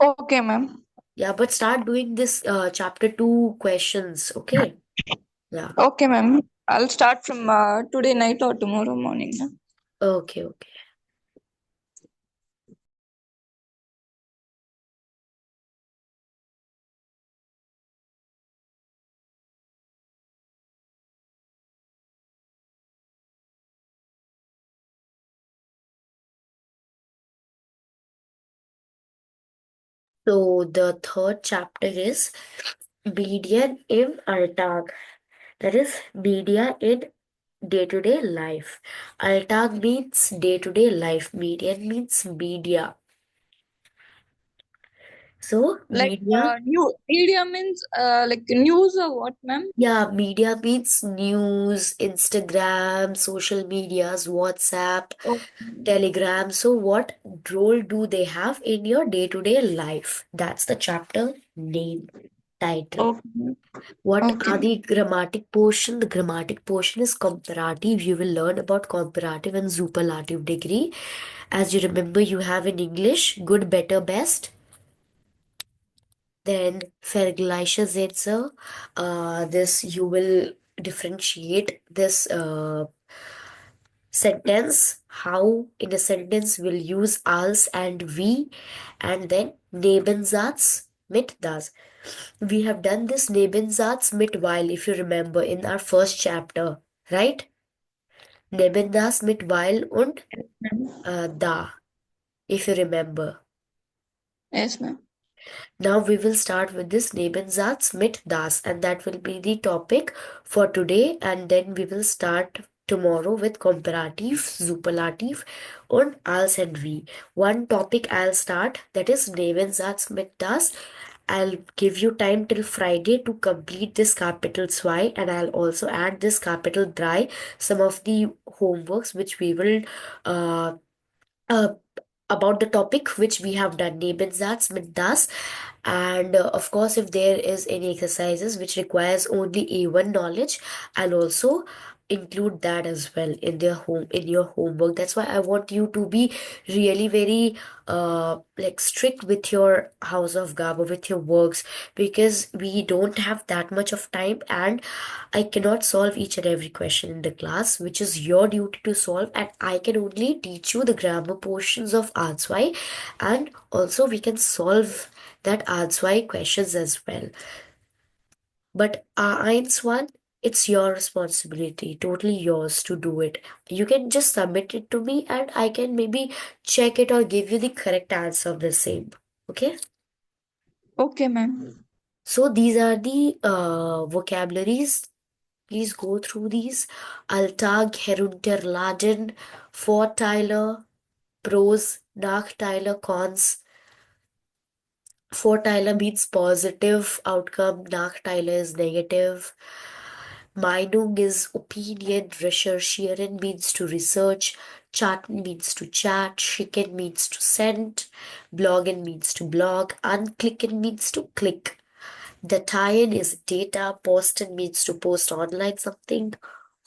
Okay, ma'am. Yeah, but start doing this chapter 2 questions. Okay. Yeah. Okay, ma'am. I'll start from today night or tomorrow morning, ma'am. Okay, okay. So the third chapter is Medien im Alltag. That is media in day-to-day life. Alltag means day-to-day life. Median means media. So Like media, new media means like news or what, ma'am? yeah, media means news, Instagram, social medias, WhatsApp, Okay. Telegram. So what role do they have in your day-to-day life? That's the chapter name, title. Okay. What Okay. are the grammatic portion? The grammatic portion is comparative. You will learn about comparative and superlative degree. As you remember, you have in English good, better, best. Then Vergleiche Sätze. This you will differentiate this sentence. How in a sentence we'll use als and wie, and then Nebensatz mit das. We have done this Nebensatz mit weil, if you remember, in our first chapter, right? Nebensatz mit weil und da, if you remember. Yes, ma'am. Now we will start with this Nebensatz mit das, and that will be the topic for today. And then we will start tomorrow with comparative, superlative, und als and wie. One topic I'll start, that is Nebensatz mit das. I'll give you time till Friday to complete this capital zwei, and I'll also add this capital drei, some of the homeworks which we will uh, uh, about the topic which we have done, Nebensatz mit das. And of course, if there is any exercises which requires only A1 knowledge, I'll also include that as well in their home in your homework. That's why I want you to be really very like strict with your house of Gaba, with your works, because we don't have that much of time, and I cannot solve each and every question in the class, which is your duty to solve, and I can only teach you the grammar portions of Adswai, and also we can solve that Adswai questions as well. But eins one, it's your responsibility, totally yours to do it. You can just submit it to me and I can maybe check it or give you the correct answer of the same. Okay? Okay, ma'am. So these are the vocabularies. Please go through these. Alltag, herunterladen, Vorteile, pros, Nachteile, cons. Vorteile means positive outcome, Nachteile is negative. Meinung is opinion, recherchieren means to research, chatten means to chat, schicken means to send, bloggen means to blog, anklicken means to click. Dateien is data, posten means to post online something,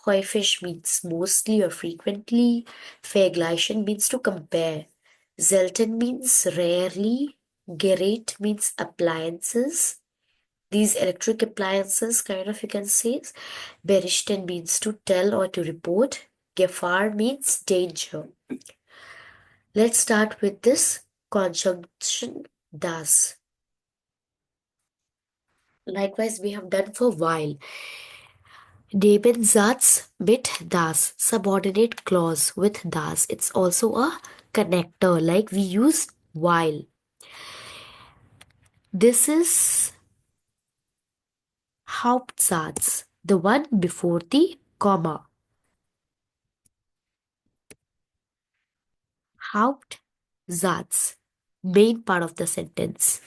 häufig means mostly or frequently, vergleichen means to compare, selten means rarely, Gerät means appliances, these electric appliances, kind of you can say. Berichten means to tell or to report. Gefahr means danger. Let's start with this conjunction das. Likewise, we have done for while. Nebensatz mit das. Subordinate clause with das. It's also a connector, like we use while. This is Hauptsatz, the one before the comma. Hauptsatz, main part of the sentence.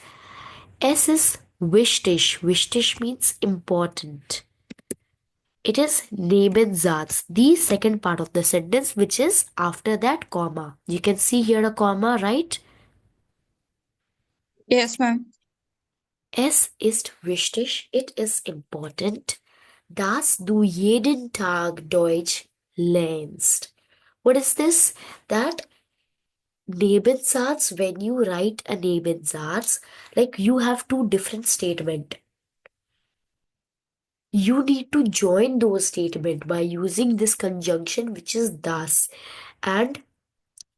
S is wichtig. Wichtig means important. It is Nebensatz, the second part of the sentence, which is after that comma. You can see here a comma, right? Yes, ma'am. Es ist wichtig. It is important, dass du jeden Tag Deutsch lernst. What is this? That Nebensatz, when you write a Nebensatz, like you have two different statements. You need to join those statements by using this conjunction, which is das. And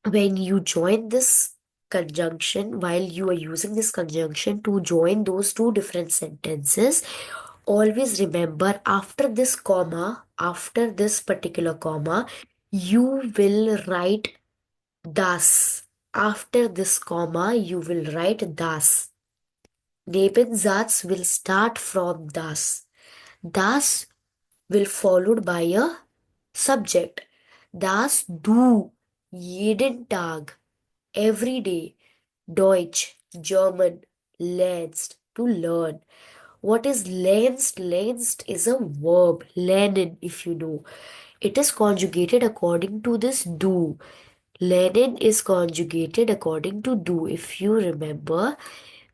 when you join this conjunction, while you are using this conjunction to join those two different sentences, always remember after this comma, after this particular comma, you will write das. After this comma, you will write das. Nebensatz will start from das. Das will followed by a subject. Das du jeden Tag, every day, Deutsch, German, lernst, to learn. What is lernst? Lernst is a verb, lernen if you know. It is conjugated according to this do. Lernen is conjugated according to do. If you remember,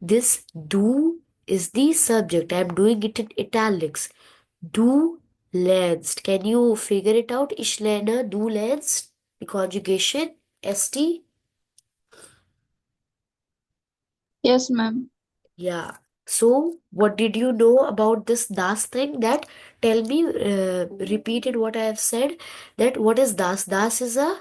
this do is the subject. I am doing it in italics. Du lernst. Can you figure it out? Ich lerne, du lernst. The conjugation, st. Yes, ma'am. Yeah. So, what did you know about this das thing? That tell me, repeated what I have said. That what is das? Das is a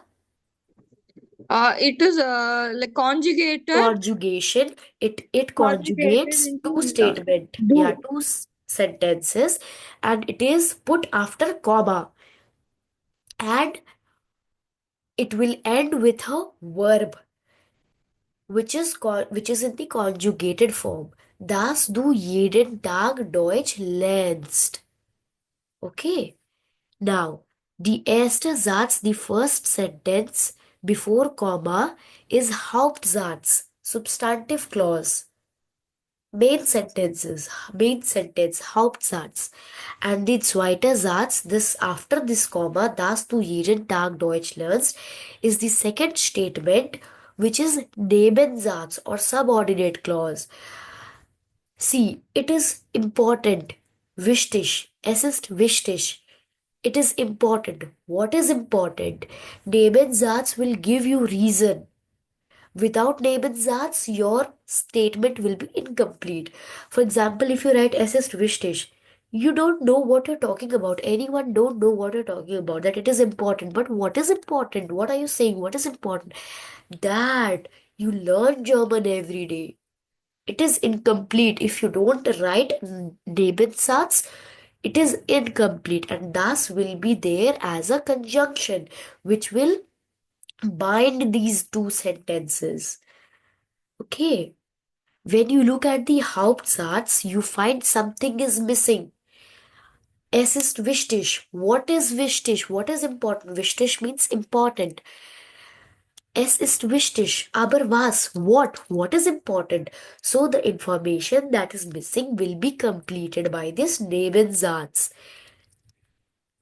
It is like conjugated, conjugation. It conjugated conjugates two into statement. Yeah, do. two sentences, and it is put after comma, and it will end with a verb, which is in the conjugated form. Das du jeden Tag Deutsch lernst. Okay. Now, the erste Satz, the first sentence before comma is Hauptsatz, substantive clause. Main sentence, Hauptsatz. And the zweite Satz, this after this comma, dass du jeden Tag Deutsch lernst, is the second statement, which is Nebensatz or subordinate clause. See, it is important. Wichtig. Es ist wichtig. It is important. What is important? Nebenzatz will give you reason. Without Nebenzatz, your statement will be incomplete. For example, if you write Es ist wichtig, you don't know what you're talking about. Anyone don't know what you're talking about. That it is important. But what is important? What are you saying? What is important? That you learn German every day. It is incomplete if you don't write Nebensatz. It is incomplete, and thus will be there as a conjunction, which will bind these two sentences. Okay. When you look at the Hauptsatz, you find something is missing. Es ist wichtig. What is wichtig? What is important? Wichtig means important. Es ist wichtig. Aber was? What? What is important? So the information that is missing will be completed by this Nebensatz.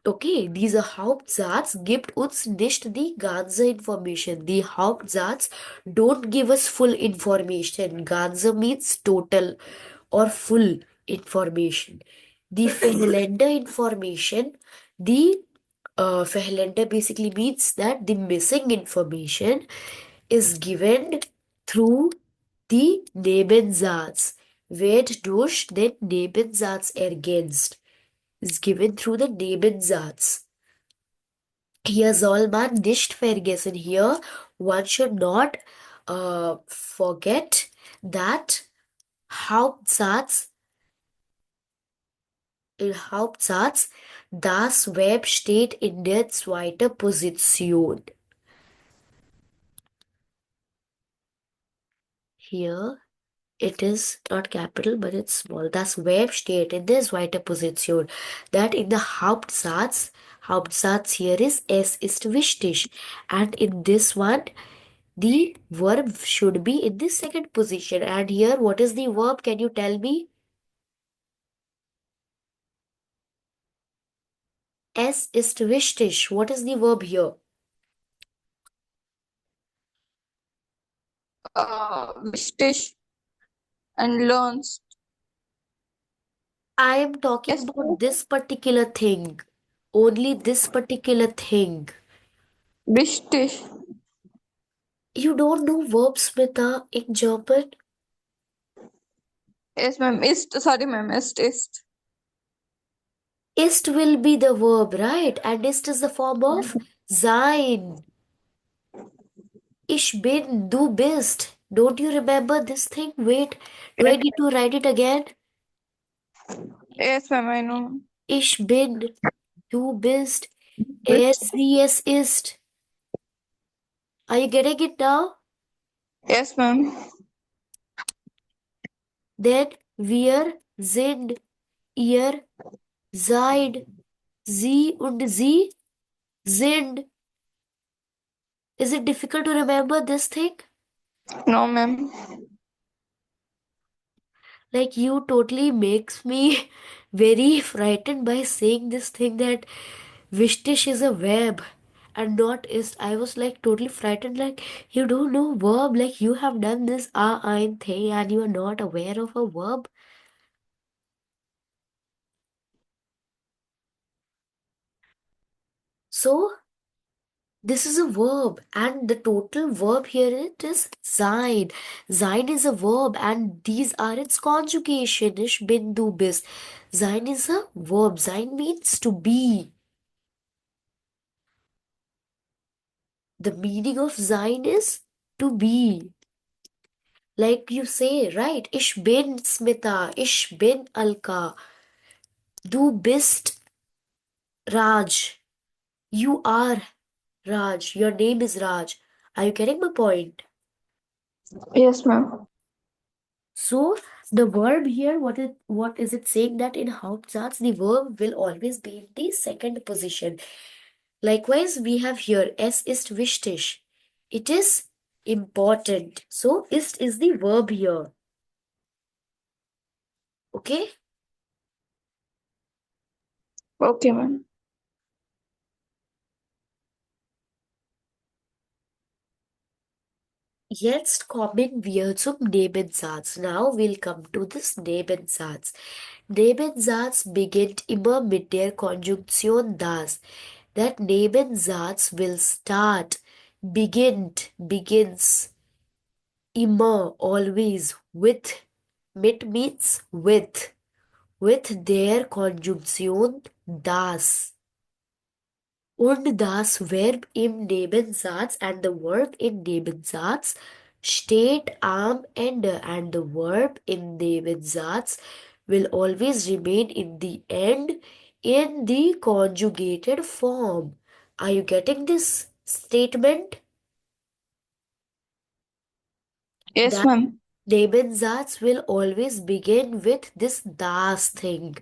Okay, dieser Hauptsatz gibt uns nicht die ganze information. The Hauptsatz don't give us full information. Ganze means total or full information. The fehlende information, the fehlende basically means that the missing information is given through the Nebensatz. Wird durch den Nebensatz ergänzt. Is given through the Nebensatz. Hier soll man nicht vergessen. Here one should not forget that Hauptsatz in Hauptsatz das Verb steht in der zweiten Position. Here it is not capital but it's small. Das Verb steht in der zweiten Position. That in the Hauptsatz here is es ist wichtig. And in this one, the verb should be in the second position. And here, what is the verb? Can you tell me? Es ist wichtig. What is the verb here? Wichtig and learns. I am talking Yes, about this particular thing. Only this particular thing. wichtig. You don't know verbs, Smita, in German? Yes, ma'am. Ist, sorry, ma'am. Ist. Ist will be the verb, right? And ist is the form of sein. Ich bin, du bist. Don't you remember this thing? Wait, do I need to write it again? Yes, ma'am. I know. Ich bin, du bist, sie, es ist. Are you getting it now? Yes, ma'am. Then wir sind, ihr seid, sie und sie sind. Is it difficult to remember this thing? No, ma'am. Like you totally makes me very frightened by saying this thing that wichtig is a verb and not ist. I was like totally frightened, like you don't know verb, like you have done this ein thing and you are not aware of a verb. So this is a verb and the total verb here it is sein. Sein is a verb and these are its conjugation. Ich bin, du bist. Sein is a verb. Sein means to be. The meaning of sein is to be. Like you say, right? Ich bin Smita. Ich bin Alka. Du bist Raj. You are Raj. Your name is Raj. Are you getting my point? Yes, ma'am. So the verb here, what is it saying that in Hauptsatz the verb will always be in the second position. Likewise, we have here es ist wichtig. It is important. So ist is the verb here. Okay? Okay, ma'am. Jetzt kommen wir zum Nebensatz. Now we'll come to this Nebensatz. Nebensatz beginnt immer mit der Konjunktion das. That Nebensatz will start, begins, immer, always, with. Mit means with their Konjunktion das. Und das Verb im Nebensatz and the verb in Nebensatz steht am Ende and the verb in Nebensatz will always remain in the end in the conjugated form. Are you getting this statement? Yes, That ma'am. Nebensatz will always begin with this das thing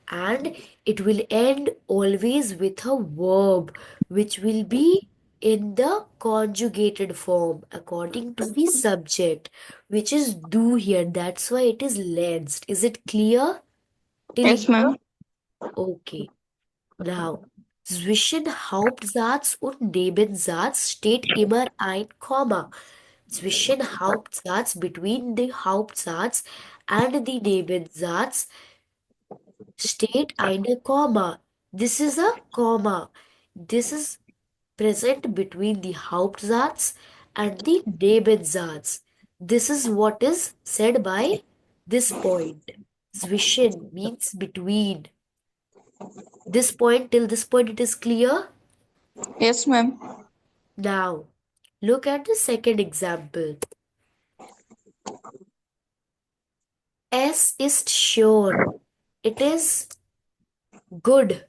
and it will end always with a verb which will be in the conjugated form according to the subject which is do here. That's why it is lanced. Is it clear till Yes, here? ma'am. Okay. Now, zwischen Hauptsatz und Nebensatz steht immer ein Komma. Zwischen Hauptsatz, between the Hauptsatz and the Nebensatz steht eine Komma. This is a comma. This is present between the Hauptsatz and the Nebensatz. This is what is said by this point. Zwischen means between. This point, till this point, it is clear. Yes, ma'am. Now, look at the second example. Es ist sure. It is good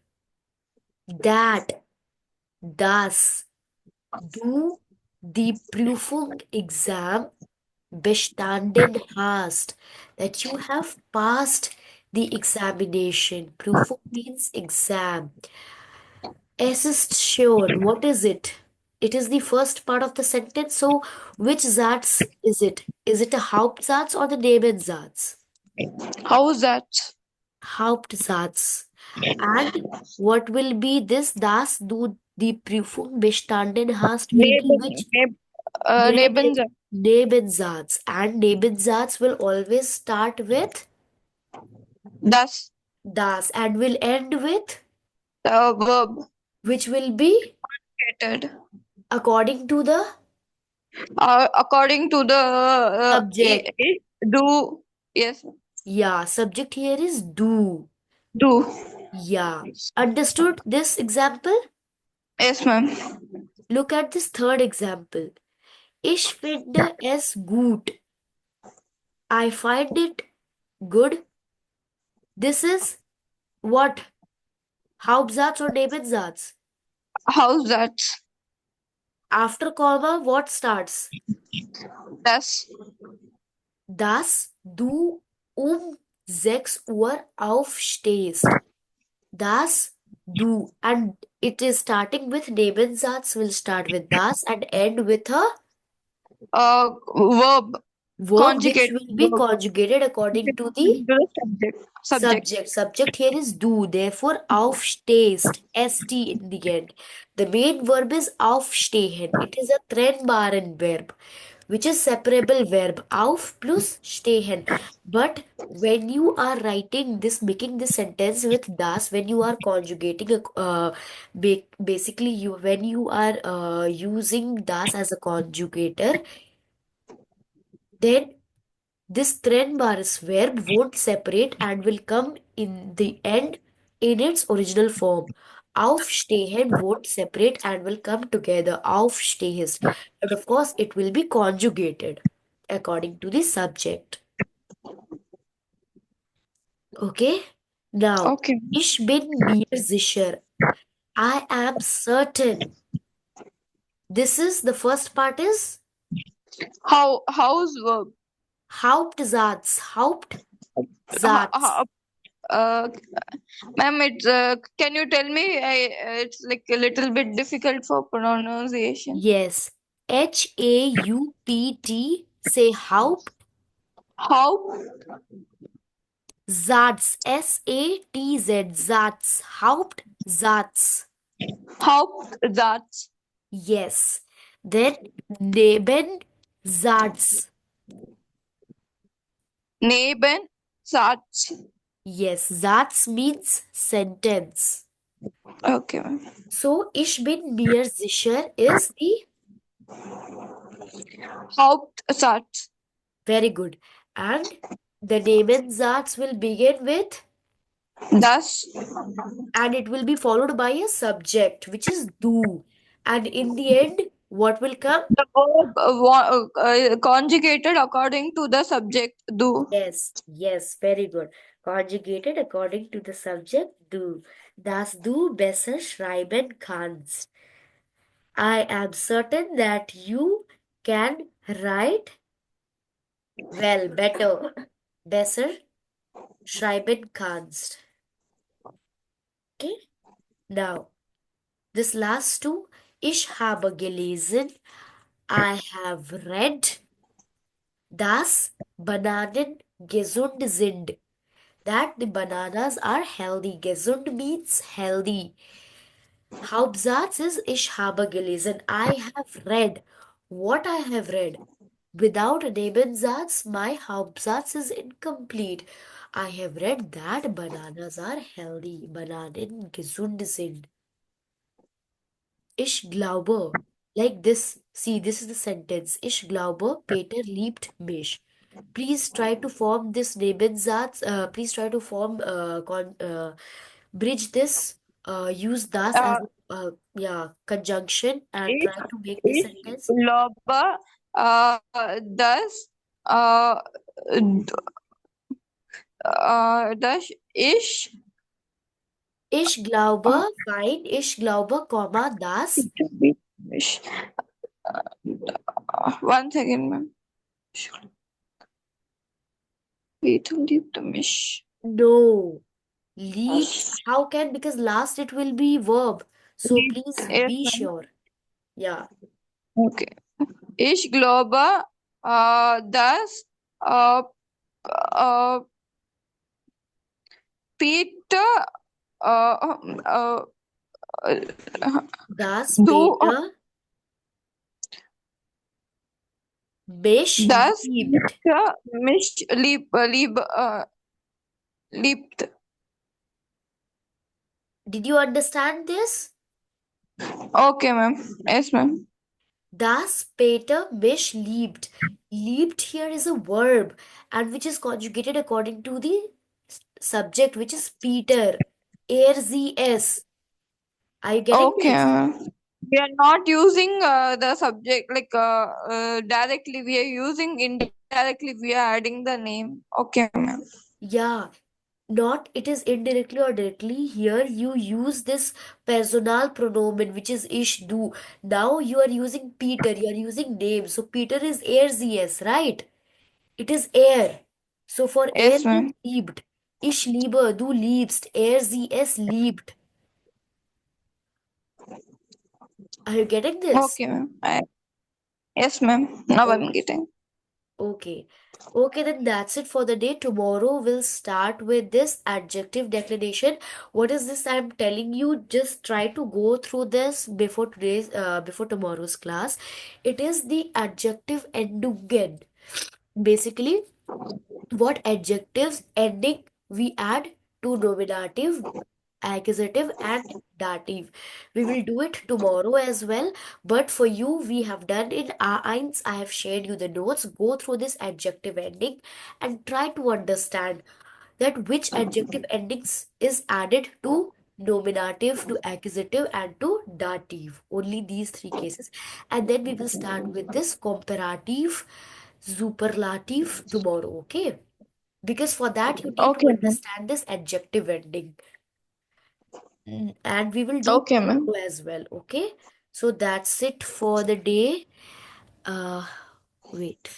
that, das, du die Prüfung exam bestanden hast. That you have passed the examination. Prüfung means exam. Es ist sure. What is it? It is the first part of the sentence. So, which Satz is it? Is it a Hauptsatz or the Nebensatz? How is that? Hauptsatz. And what will be this? Das du die Prüfung bestanden hast will be which? Neben, Nebensatz. Nebensatz. And Nebensatz will always start with Das. das and will end with Verb. which will be Conjugated. according to the According to the subject. do. Yes. Yeah, subject here is do. Do. Yeah. Understood this example? Yes, ma'am. Look at this third example. Ich finde es gut. I find it good. This is what? Hauptsatz or Nebensatz? How's that? After comma, what starts? Das. Dass du 6 Uhr aufstehst. Das du. And it is starting with Nebensatz will start with das and end with a Verb. verb which Conjugate will be verb. conjugated according to the To the subject. subject. Subject here is du. Therefore, aufstehst. ST in the end. The main verb is aufstehen. It is a trennbaren verb, which is separable verb. Auf plus stehen. But when you are writing this, making this sentence with das, when you are conjugating, basically when you are using das as a conjugator, then this trennbares verb won't separate and will come in the end in its original form. Aufstehen won't separate and will come together. Aufstehst. And of course, it will be conjugated according to the subject. Okay? Now, Okay. ich bin mir sicher. I am certain. This is the first part is How's verb? Hauptsatz. How, Hauptsatz. ma'am, can you tell me? It's like a little bit difficult for pronunciation. Yes. Haupt. Say Haupt. How? Satz. Satz. Satz. Hauptsatz. How that? Yes. Then neben Satz. Neben Satz. Yes, Satz means sentence. Okay, ma'am. So, ich bin mir sicher is the Hauptsatz. very good. And the Nebensatz will begin with, Das. and it will be followed by a subject, which is du. And in the end, what will come? The verb conjugated according to the subject do. Yes, yes, very good. Conjugated according to the subject du. Das du besser schreiben kannst. I am certain that you can write well, better, besser schreiben kannst. Okay, now this last two, ich habe gelesen, I have read, dass Bananen gesund sind. That the bananas are healthy. Gesund means healthy. Hauptsatz is ich habe gelesen. I have read. What I have read. Without a Nebensatz, my Hauptsatz is incomplete. I have read that bananas are healthy. Bananen gesund sind. Ich glaube. Like this. See, this is the sentence. Ich glaube, Peter liebt mich. Please try to form this Nebensatz. Please try to form, bridge this. Use das Uh, as a, yeah, conjunction and ich, try to make this ich sentence. glaube, dass, dass Ich glaube, fine. Ich glaube, Komma, das. ich, one second, ma'am. Peter liebte mich. No. Liebt. How can? Because last it will be verb. So please Yes, be ma'am. sure. Yeah. Okay. Ich glaube, dass äh, äh, Peter Das du Peter mich dass liebt. Peter mich liebt. Did you understand this? Okay, ma'am. Yes, ma'am. Das Peter mich liebt. Liebt here is a verb and which is conjugated according to the subject, which is Peter. Er, sie, es. Are you getting Okay, this? ma'am. We are not using the subject like directly. We are using indirectly. We are adding the name. Okay, ma'am. Yeah, not it is indirectly or directly. Here you use this personal pronomen, which is ich, du. Now you are using Peter, you are using name. So Peter is er, sie, es, right? It is er. So for er Yes, means ma'am. liebt. Ich liebe, du liebst, er, sie, es liebt. Are you getting this? Okay, ma'am. Yes, ma'am. Now I'm Okay. getting. Okay. Okay, then that's it for the day. Tomorrow we'll start with this adjective declination. What is this I'm telling you? Just try to go through this before tomorrow's class. It is the adjective endungen. Basically, what adjectives ending we add to nominative, accusative, and dative. We will do it tomorrow as well. But for you, we have done in A1. I have shared you the notes. Go through this adjective ending and try to understand that which adjective endings is added to nominative, to accusative, and to dative. Only these three cases. And then we will start with this comparative, superlative tomorrow. Okay? Because for that, you need to Okay, ma'am. understand this adjective ending. And we will do Okay, ma'am. tomorrow as well. Okay. So that's it for the day. Uh, wait.